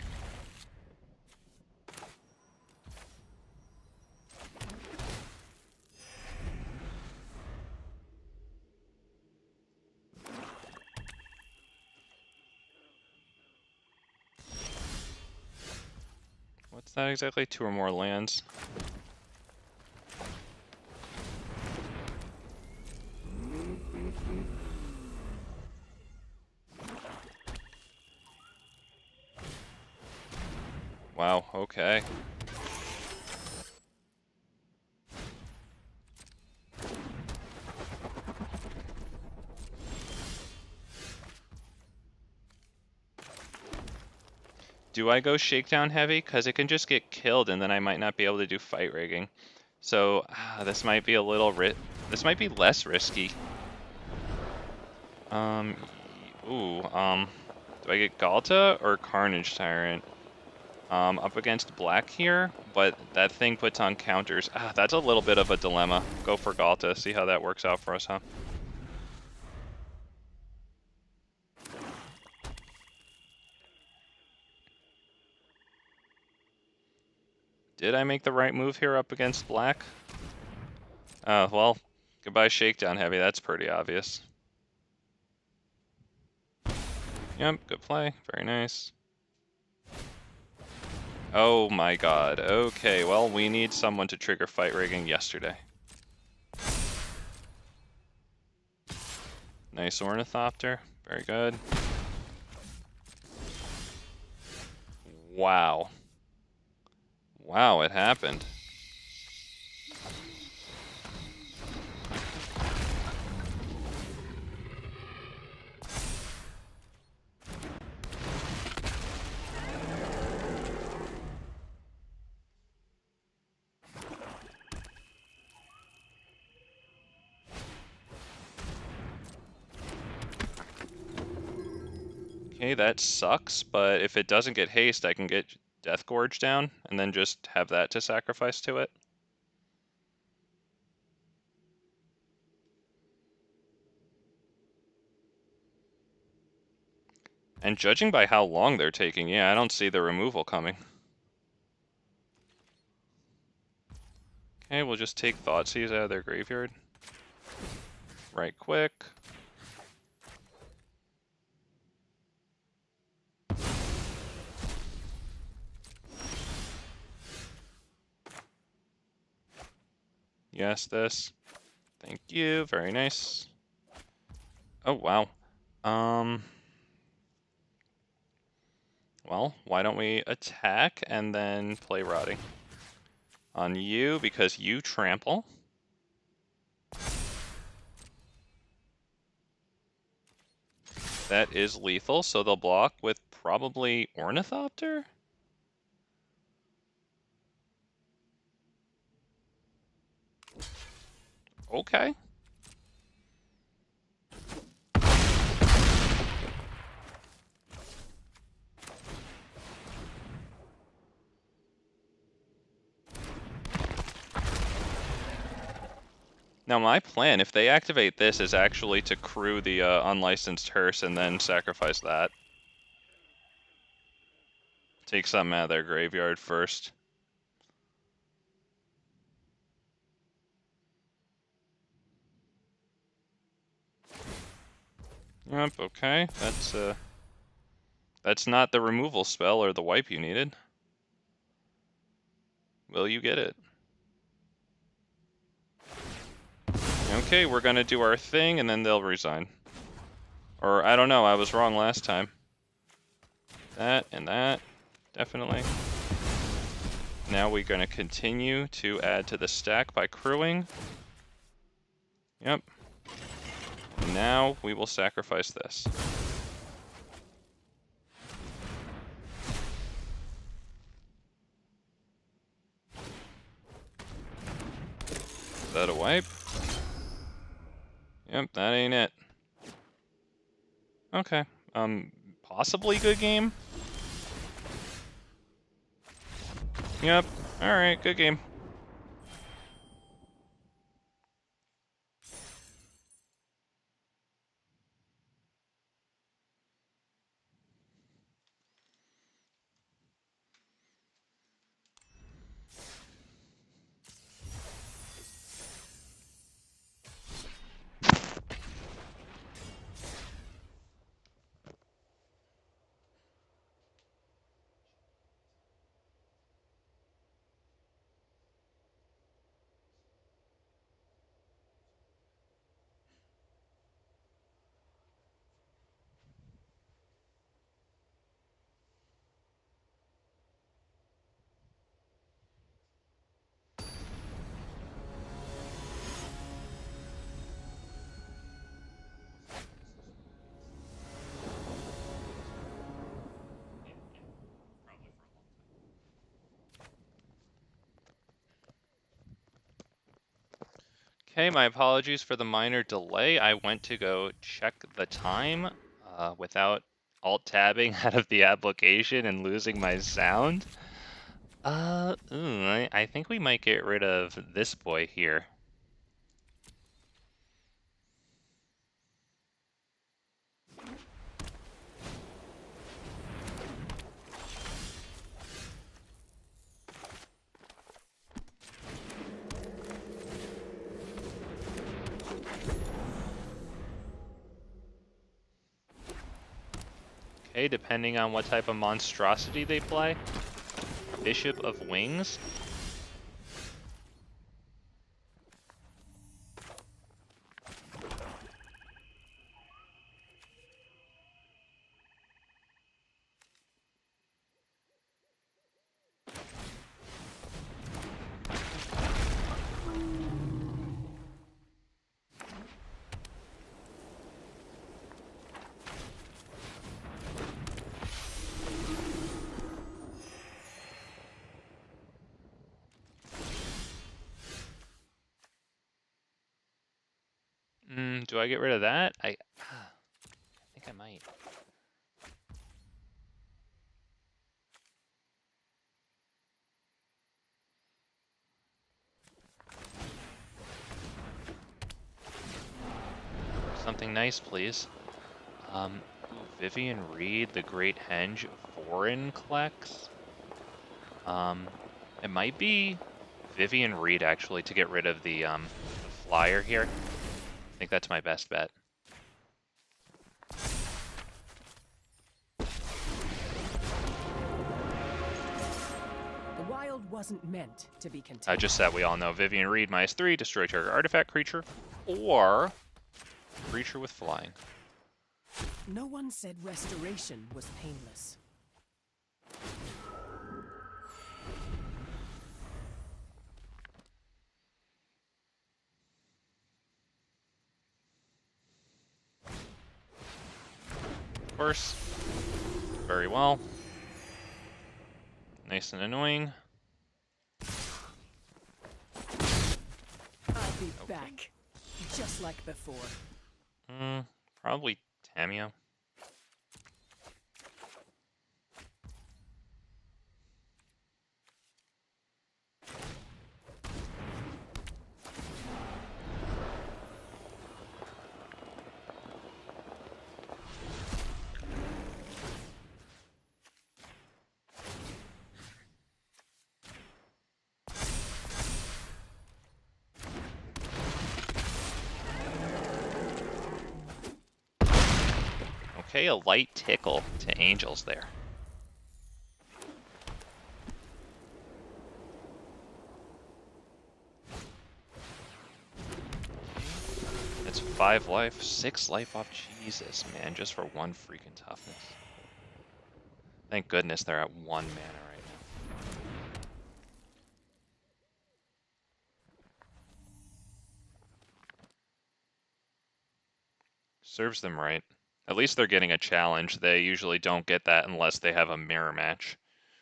What's that exactly? 2 or more lands. Wow, okay. Do I go Shakedown Heavy? Because it can just get killed and then I might not be able to do Fight Rigging. So, this might be a little this might be less risky. Do I get Ghalta or Carnage Tyrant? Up against black here, but that thing puts on counters. That's a little bit of a dilemma. Go for Ghalta, see how that works out for us, huh? Did I make the right move here up against black? Well, goodbye Shakedown Heavy, that's pretty obvious. Yep, good play. Very nice. Oh my god. Okay, well, we need someone to trigger Fight Rigging yesterday. Nice Ornithopter. Very good. Wow. Wow, it happened. Okay, that sucks, but if it doesn't get haste, I can get Deathgorge down, and then just have that to sacrifice to it. And judging by how long they're taking, yeah, I don't see the removal coming. Okay, we'll just take Thoughtseize out of their graveyard. Right quick. Yes, this. Thank you, very nice. Oh, wow. Well, why don't we attack and then play Rotting on you because you trample. That is lethal, so they'll block with probably Ornithopter? Okay. Now my plan, if they activate this, is actually to crew the unlicensed hearse and then sacrifice that. Take something out of their graveyard first. Yep, okay. That's not the removal spell or the wipe you needed. Will you get it? Okay, we're gonna do our thing and then they'll resign. Or, I don't know, I was wrong last time. That and that, definitely. Now we're gonna continue to add to the stack by crewing. Yep. Now we will sacrifice this. Is that a wipe? Yep, that ain't it. Okay. Possibly good game? Yep. Alright, good game. Okay, my apologies for the minor delay. I went to go check the time without alt-tabbing out of the application and losing my sound. I think we might get rid of this boy here. Okay, depending on what type of monstrosity they play. Bishop of Wings. Do I get rid of that? I think I might. Something nice, please. Vivien Reid, the Great Henge, Vorinclex. It might be Vivien Reid actually to get rid of the flyer here. I think that's my best bet. The wild wasn't meant to be contained. Just that we all know Vivien Reid -3, destroy target artifact creature, or creature with flying. No one said restoration was painless. Of course. Very well. Nice and annoying. I'll be back, just like before. Probably Tamiyo. Okay, a light tickle to Angels there. It's 5 life, 6 life off. Jesus, man, just for 1 freaking toughness. Thank goodness they're at 1 mana right now. Serves them right. At least they're getting a challenge. They usually don't get that unless they have a mirror match.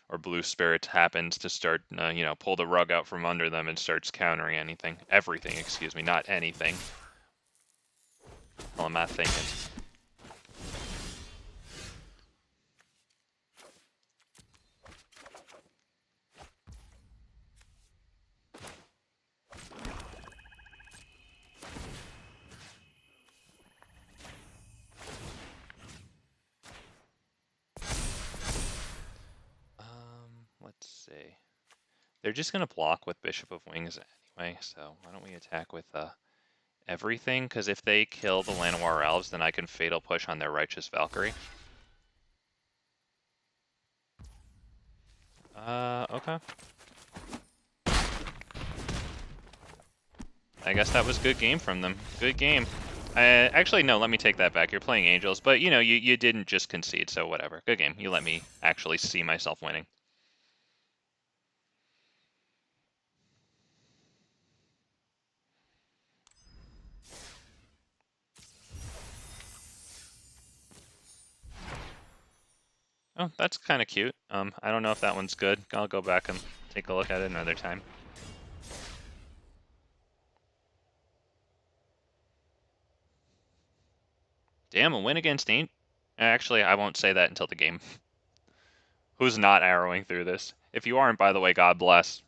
Or Blue Spirit happens to start, you know, pull the rug out from under them and starts countering anything. Everything, excuse me, not anything. Well, I'm not thinking. Let's see. They're just going to block with Bishop of Wings anyway, so why don't we attack with everything? Because if they kill the Llanowar Elves, then I can Fatal Push on their Righteous Valkyrie. Okay. I guess that was good game from them. Good game. Actually, no, let me take that back. You're playing Angels, but, you know, you didn't just concede, so whatever. Good game. You let me actually see myself winning. Oh, that's kind of cute. I don't know if that one's good. I'll go back and take a look at it another time. Damn, a win against Ain't. Actually, I won't say that until the game. Who's not arrowing through this? If you aren't, by the way, God bless.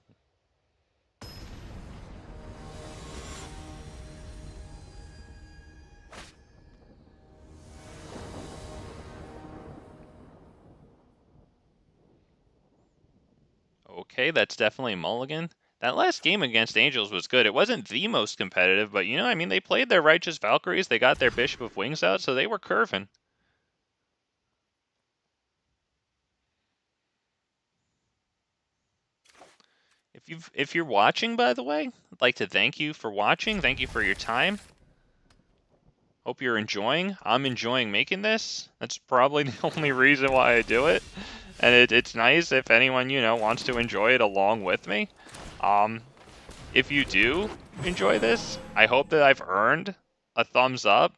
Okay, that's definitely a mulligan. That last game against Angels was good. It wasn't the most competitive, but, you know, I mean, they played their Righteous Valkyries. They got their Bishop of Wings out, so they were curving. If you're watching, by the way, I'd like to thank you for watching. Thank you for your time. Hope you're enjoying. I'm enjoying making this. That's probably the only reason why I do it. And it's nice if anyone, you know, wants to enjoy it along with me. If you do enjoy this, I hope that I've earned a thumbs up.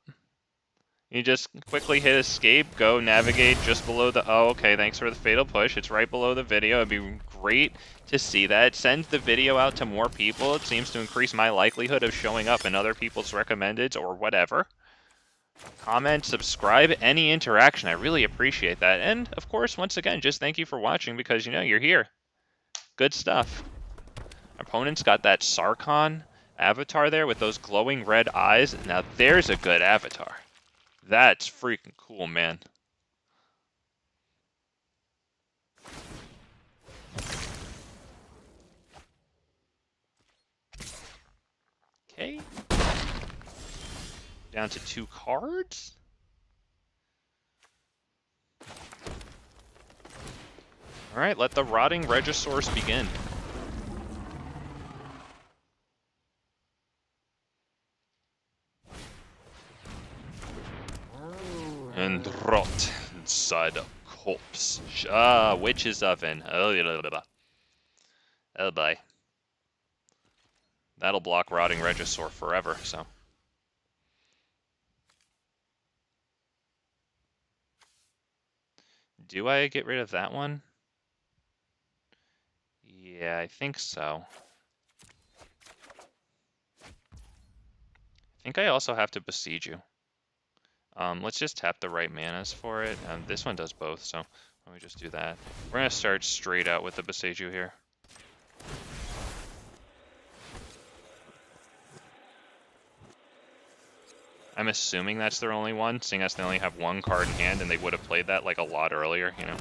You just quickly hit escape, go navigate just below the... Oh, okay, thanks for the fatal push. It's right below the video. It'd be great to see that. It sends the video out to more people. It seems to increase my likelihood of showing up in other people's recommendeds or whatever. Comment, subscribe, any interaction. I really appreciate that. And, of course, once again, just thank you for watching because, you know, you're here. Good stuff. Opponent's got that Sarkhan avatar there with those glowing red eyes. Now, there's a good avatar. That's freaking cool, man. Okay. Down to 2 cards. Alright, let the Rotting Regisaurs begin. And rot inside a corpse. Witch's oven. Oh boy. That'll block Rotting Regisaur forever, so. Do I get rid of that one? Yeah, I think so. I think I also have to Boseiju. Let's just tap the right manas for it. This one does both, so let me just do that. We're going to start straight out with the Boseiju here. I'm assuming that's their only one, seeing as they only have 1 card in hand, and they would have played that like a lot earlier, you know.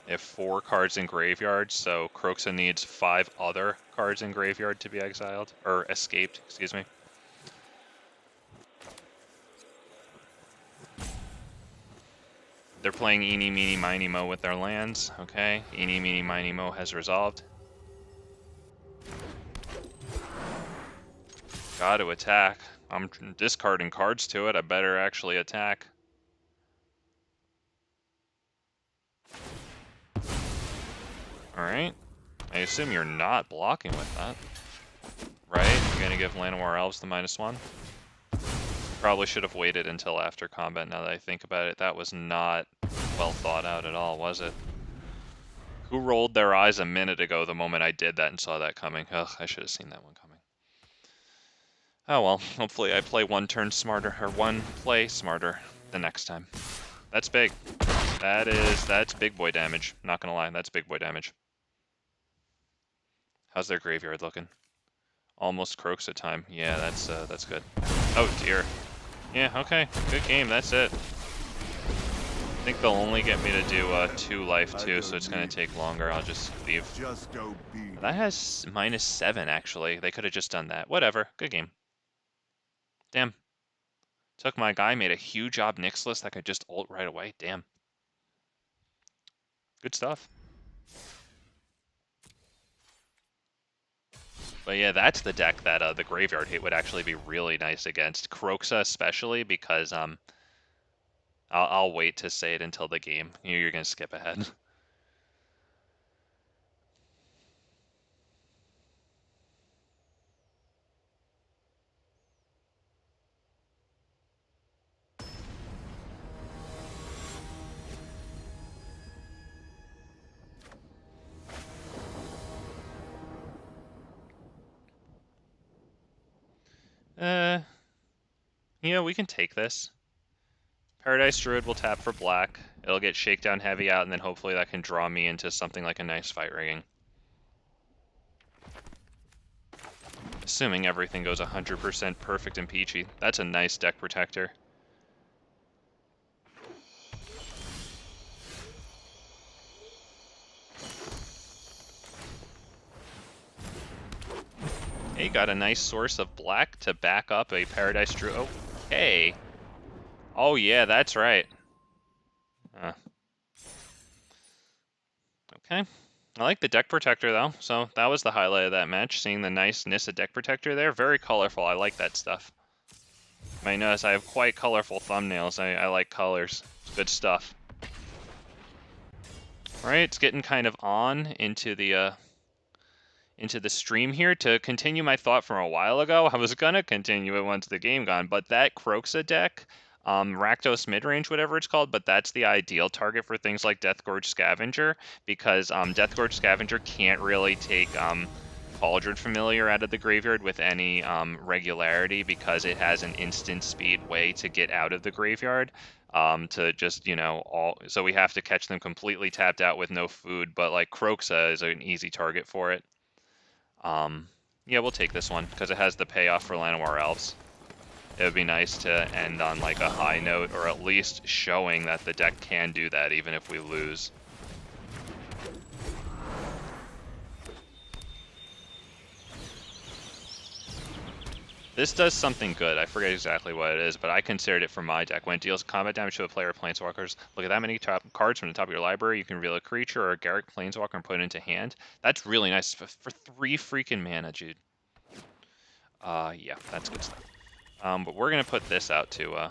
They have 4 cards in graveyard, so Kroxa needs 5 other cards in graveyard to be exiled, or escaped, excuse me. They're playing Eeny, Meeny, Miny, Mo with their lands, okay. Eeny, Meeny, Miny, Mo has resolved. Got to attack. I'm discarding cards to it, I better actually attack. Alright. I assume you're not blocking with that. Right? You're gonna give Llanowar Elves the -1? Probably should have waited until after combat now that I think about it. That was not well thought out at all, was it? Who rolled their eyes a minute ago the moment I did that and saw that coming? Ugh, I should have seen that one coming. Oh well, hopefully I play one turn smarter, or one play smarter the next time. That's big. That's big boy damage. Not gonna lie, that's big boy damage. How's their graveyard looking? Almost Kroxa time. Yeah, that's good. Oh dear. Yeah, okay. Good game, that's it. I think they'll only get me to do 2 life too, so it's gonna take longer. I'll just leave. That has -7 actually. They could have just done that. Whatever. Good game. Damn. Took my guy, made a huge Ob Nixilis that could just ult right away. Damn. Good stuff. But yeah, that's the deck that the Graveyard Hate would actually be really nice against. Kroxa especially, because I'll wait to say it until the game. You're gonna skip ahead. You know, we can take this. Paradise Druid will tap for black. It'll get Shakedown Heavy out, and then hopefully that can draw me into something like a nice Fight Rigging. Assuming everything goes 100% perfect and peachy. That's a nice deck protector. Hey, got a nice source of black to back up a Paradise Druid. Okay. Oh yeah, that's right. Okay. I like the deck protector though, so that was the highlight of that match, seeing the nice Nissa deck protector there. Very colorful, I like that stuff. You might notice I have quite colorful thumbnails. I like colors. It's good stuff. Alright, it's getting kind of on into the stream here. To continue my thought from a while ago, I was gonna continue it once the game gone, but that Kroxa deck, Rakdos midrange, whatever it's called, but that's the ideal target for things like Deathgorge Scavenger, because Deathgorge Scavenger can't really take Cauldron Familiar out of the graveyard with any regularity, because it has an instant speed way to get out of the graveyard. To just, you know, so we have to catch them completely tapped out with no food, but like Kroxa is an easy target for it. Yeah, we'll take this one, because it has the payoff for Llanowar Elves. It would be nice to end on like a high note, or at least showing that the deck can do that even if we lose. This does something good. I forget exactly what it is, but I considered it for my deck. When it deals combat damage to a player or planeswalkers, look at that many cards from the top of your library. You can reveal a creature or a Garruk planeswalker and put it into hand. That's really nice for 3 freaking mana, dude. Yeah, that's good stuff. But we're gonna put this out to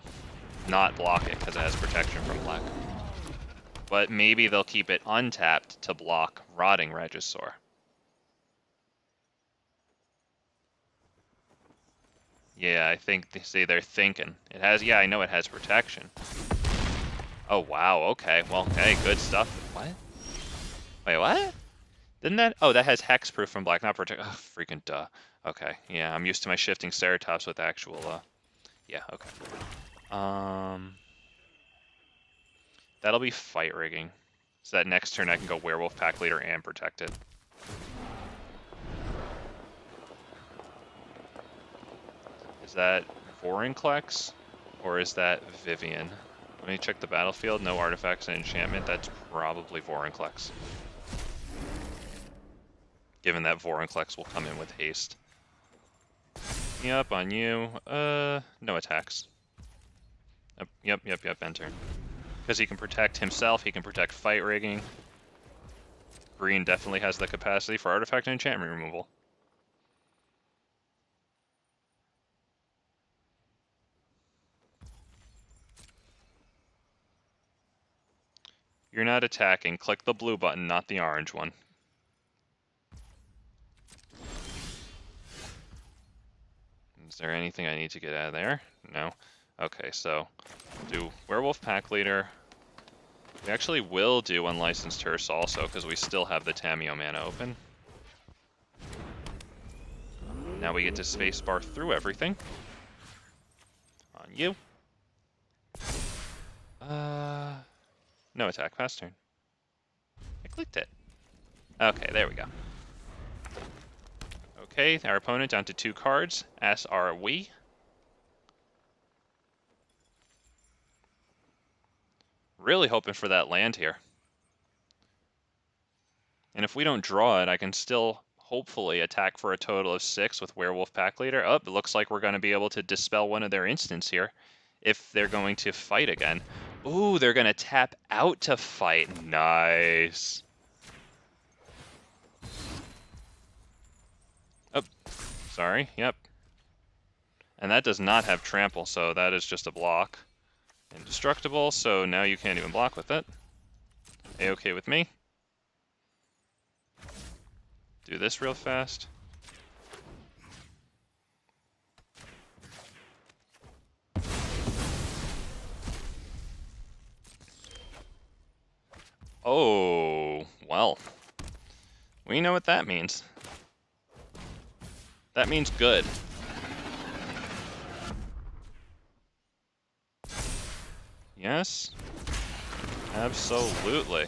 not block it because it has protection from black. But maybe they'll keep it untapped to block Rotting Regisaur. Yeah, I think they're thinking. It has, yeah, I know it has protection. Oh, wow, okay. Well, hey, good stuff. What? Wait, what? Didn't that? Oh, that has hexproof from black, not protect. Oh, freaking duh. Okay, yeah, I'm used to my shifting Ceratops with actual, yeah, okay. That'll be Fight Rigging. So that next turn I can go Werewolf, Pack Leader, and protect it. Is that Vorinclex, or is that Vivien? Let me check the battlefield. No artifacts and enchantment. That's probably Vorinclex. Given that Vorinclex will come in with haste. Yep, on you. No attacks. Yep, end turn. Because he can protect himself, he can protect Fight Rigging. Green definitely has the capacity for artifact and enchantment removal. You're not attacking. Click the blue button, not the orange one. Is there anything I need to get out of there? No. Okay, so do Werewolf Pack Leader. We actually will do Unlicensed Terse also, because we still have the Tamiyo mana open. Now we get to spacebar through everything. On you. No attack, pass turn. I clicked it. Okay, there we go. Okay, our opponent down to 2 cards, as are we. Really hoping for that land here. And if we don't draw it, I can still hopefully attack for a total of 6 with Werewolf Pack Leader. Oh, it looks like we're going to be able to dispel one of their instants here if they're going to fight again. Ooh, they're going to tap out to fight. Nice. Oh, sorry. Yep. And that does not have trample, so that is just a block. Indestructible, so now you can't even block with it. A-okay with me. Do this real fast. Oh, well. We know what that means. That means good. Yes. Absolutely.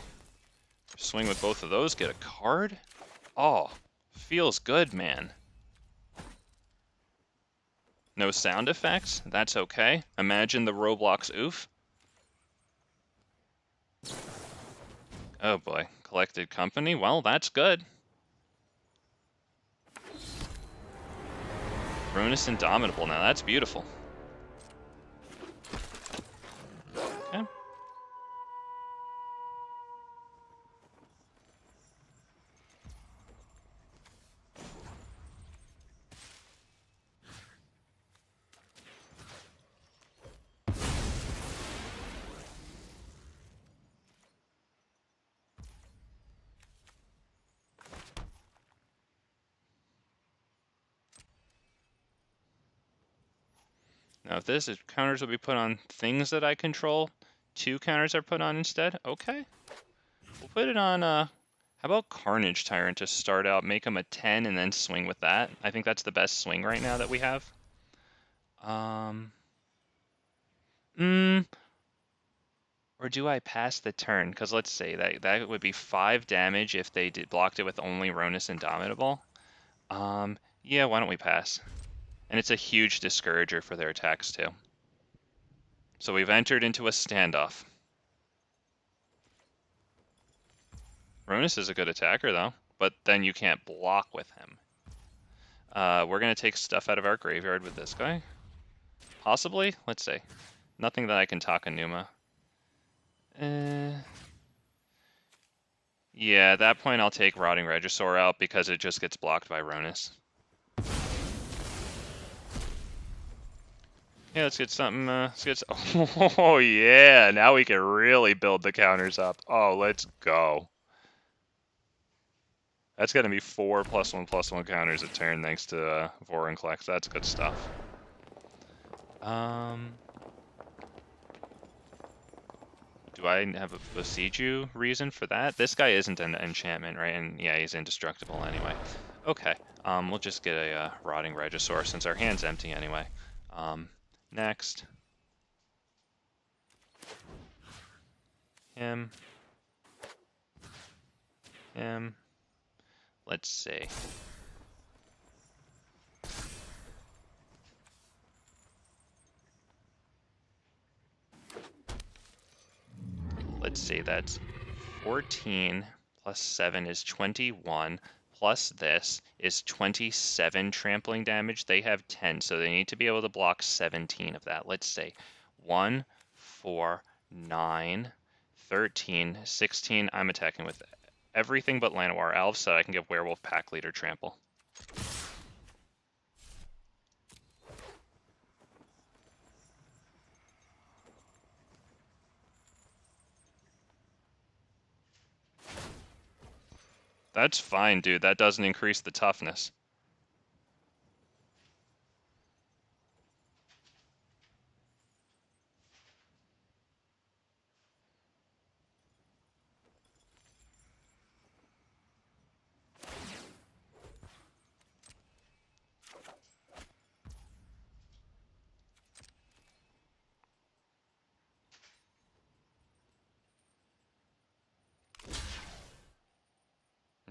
Swing with both of those, get a card. Oh, feels good, man. No sound effects? That's okay. Imagine the Roblox oof. Oh boy, collected company? Well, that's good. Ruinous Indomitable now, that's beautiful. Okay. Now if this is counters will be put on things that I control, 2 counters are put on instead. Okay. We'll put it on, how about Carnage Tyrant to start out, make him a 10 and then swing with that. I think that's the best swing right now that we have. Or do I pass the turn? Because let's say that would be 5 damage if they blocked it with only Ronus Indomitable. Yeah, why don't we pass? And it's a huge discourager for their attacks too. So we've entered into a standoff. Ronus is a good attacker though, but then you can't block with him. We're gonna take stuff out of our graveyard with this guy. Possibly? Let's see. Nothing that I can Takenuma. Yeah, at that point I'll take Rotting Regisaur out because it just gets blocked by Ronus. Yeah, let's get something, oh yeah, now we can really build the counters up. Oh, let's go. That's gonna be 4 +1/+1 counters a turn thanks to Vorinclex. That's good stuff. Do I have a Boseiju reason for that? This guy isn't an enchantment, right? And yeah, he's indestructible anyway. Okay, we'll just get a Rotting Regisaur since our hand's empty anyway. Next. Him. Let's see. Let's see, that's 14 plus 7 is 21, plus this is 27 trampling damage. They have 10, so they need to be able to block 17 of that. Let's say 1, 4, 9, 13, 16. I'm attacking with everything but Llanowar Elves so I can give Werewolf Pack Leader trample. That's fine, dude. That doesn't increase the toughness.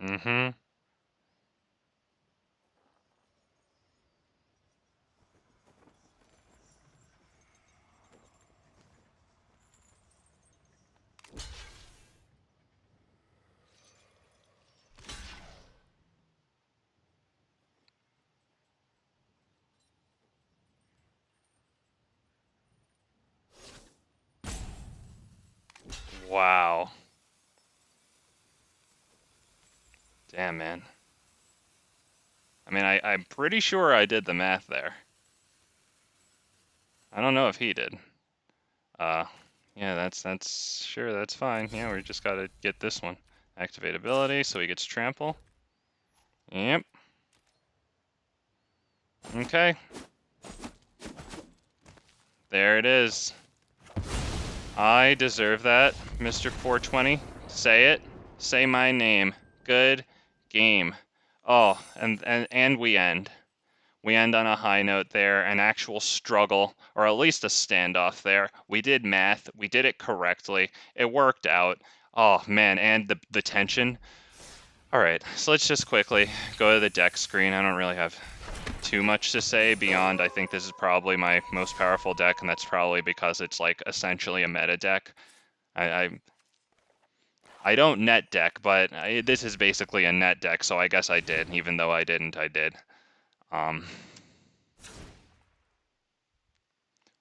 Mm-hmm. Wow. Damn, man. I mean, I'm pretty sure I did the math there. I don't know if he did. Yeah, that's sure, that's fine. Yeah, we just gotta get this one. Activate ability, so he gets trample. Yep. Okay. There it is. I deserve that, Mr. 420. Say it. Say my name. Good game. Oh, and we end. We end on a high note there, an actual struggle, or at least a standoff there. We did math, we did it correctly, it worked out. Oh man, and the tension. Alright, so let's just quickly go to the deck screen. I don't really have too much to say beyond I think this is probably my most powerful deck, and that's probably because it's like essentially a meta deck. I don't net deck, but this is basically a net deck, so I guess I did. Even though I didn't, I did.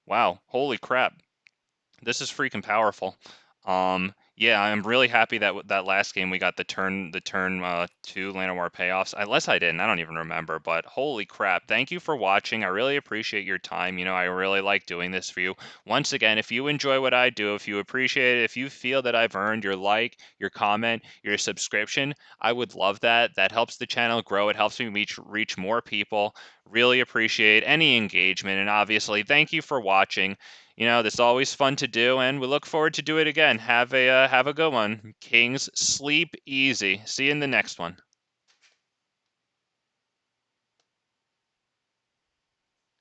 Wow, holy crap. This is freaking powerful. Yeah, I'm really happy that that last game we got the turn 2 Llanowar payoffs. Unless I didn't, I don't even remember. But holy crap! Thank you for watching. I really appreciate your time. You know, I really like doing this for you. Once again, if you enjoy what I do, if you appreciate it, if you feel that I've earned your like, your comment, your subscription, I would love that. That helps the channel grow. It helps me reach more people. Really appreciate any engagement, and obviously, thank you for watching. You know, this is always fun to do, and we look forward to do it again. Have a good one. Kings, sleep easy. See you in the next one.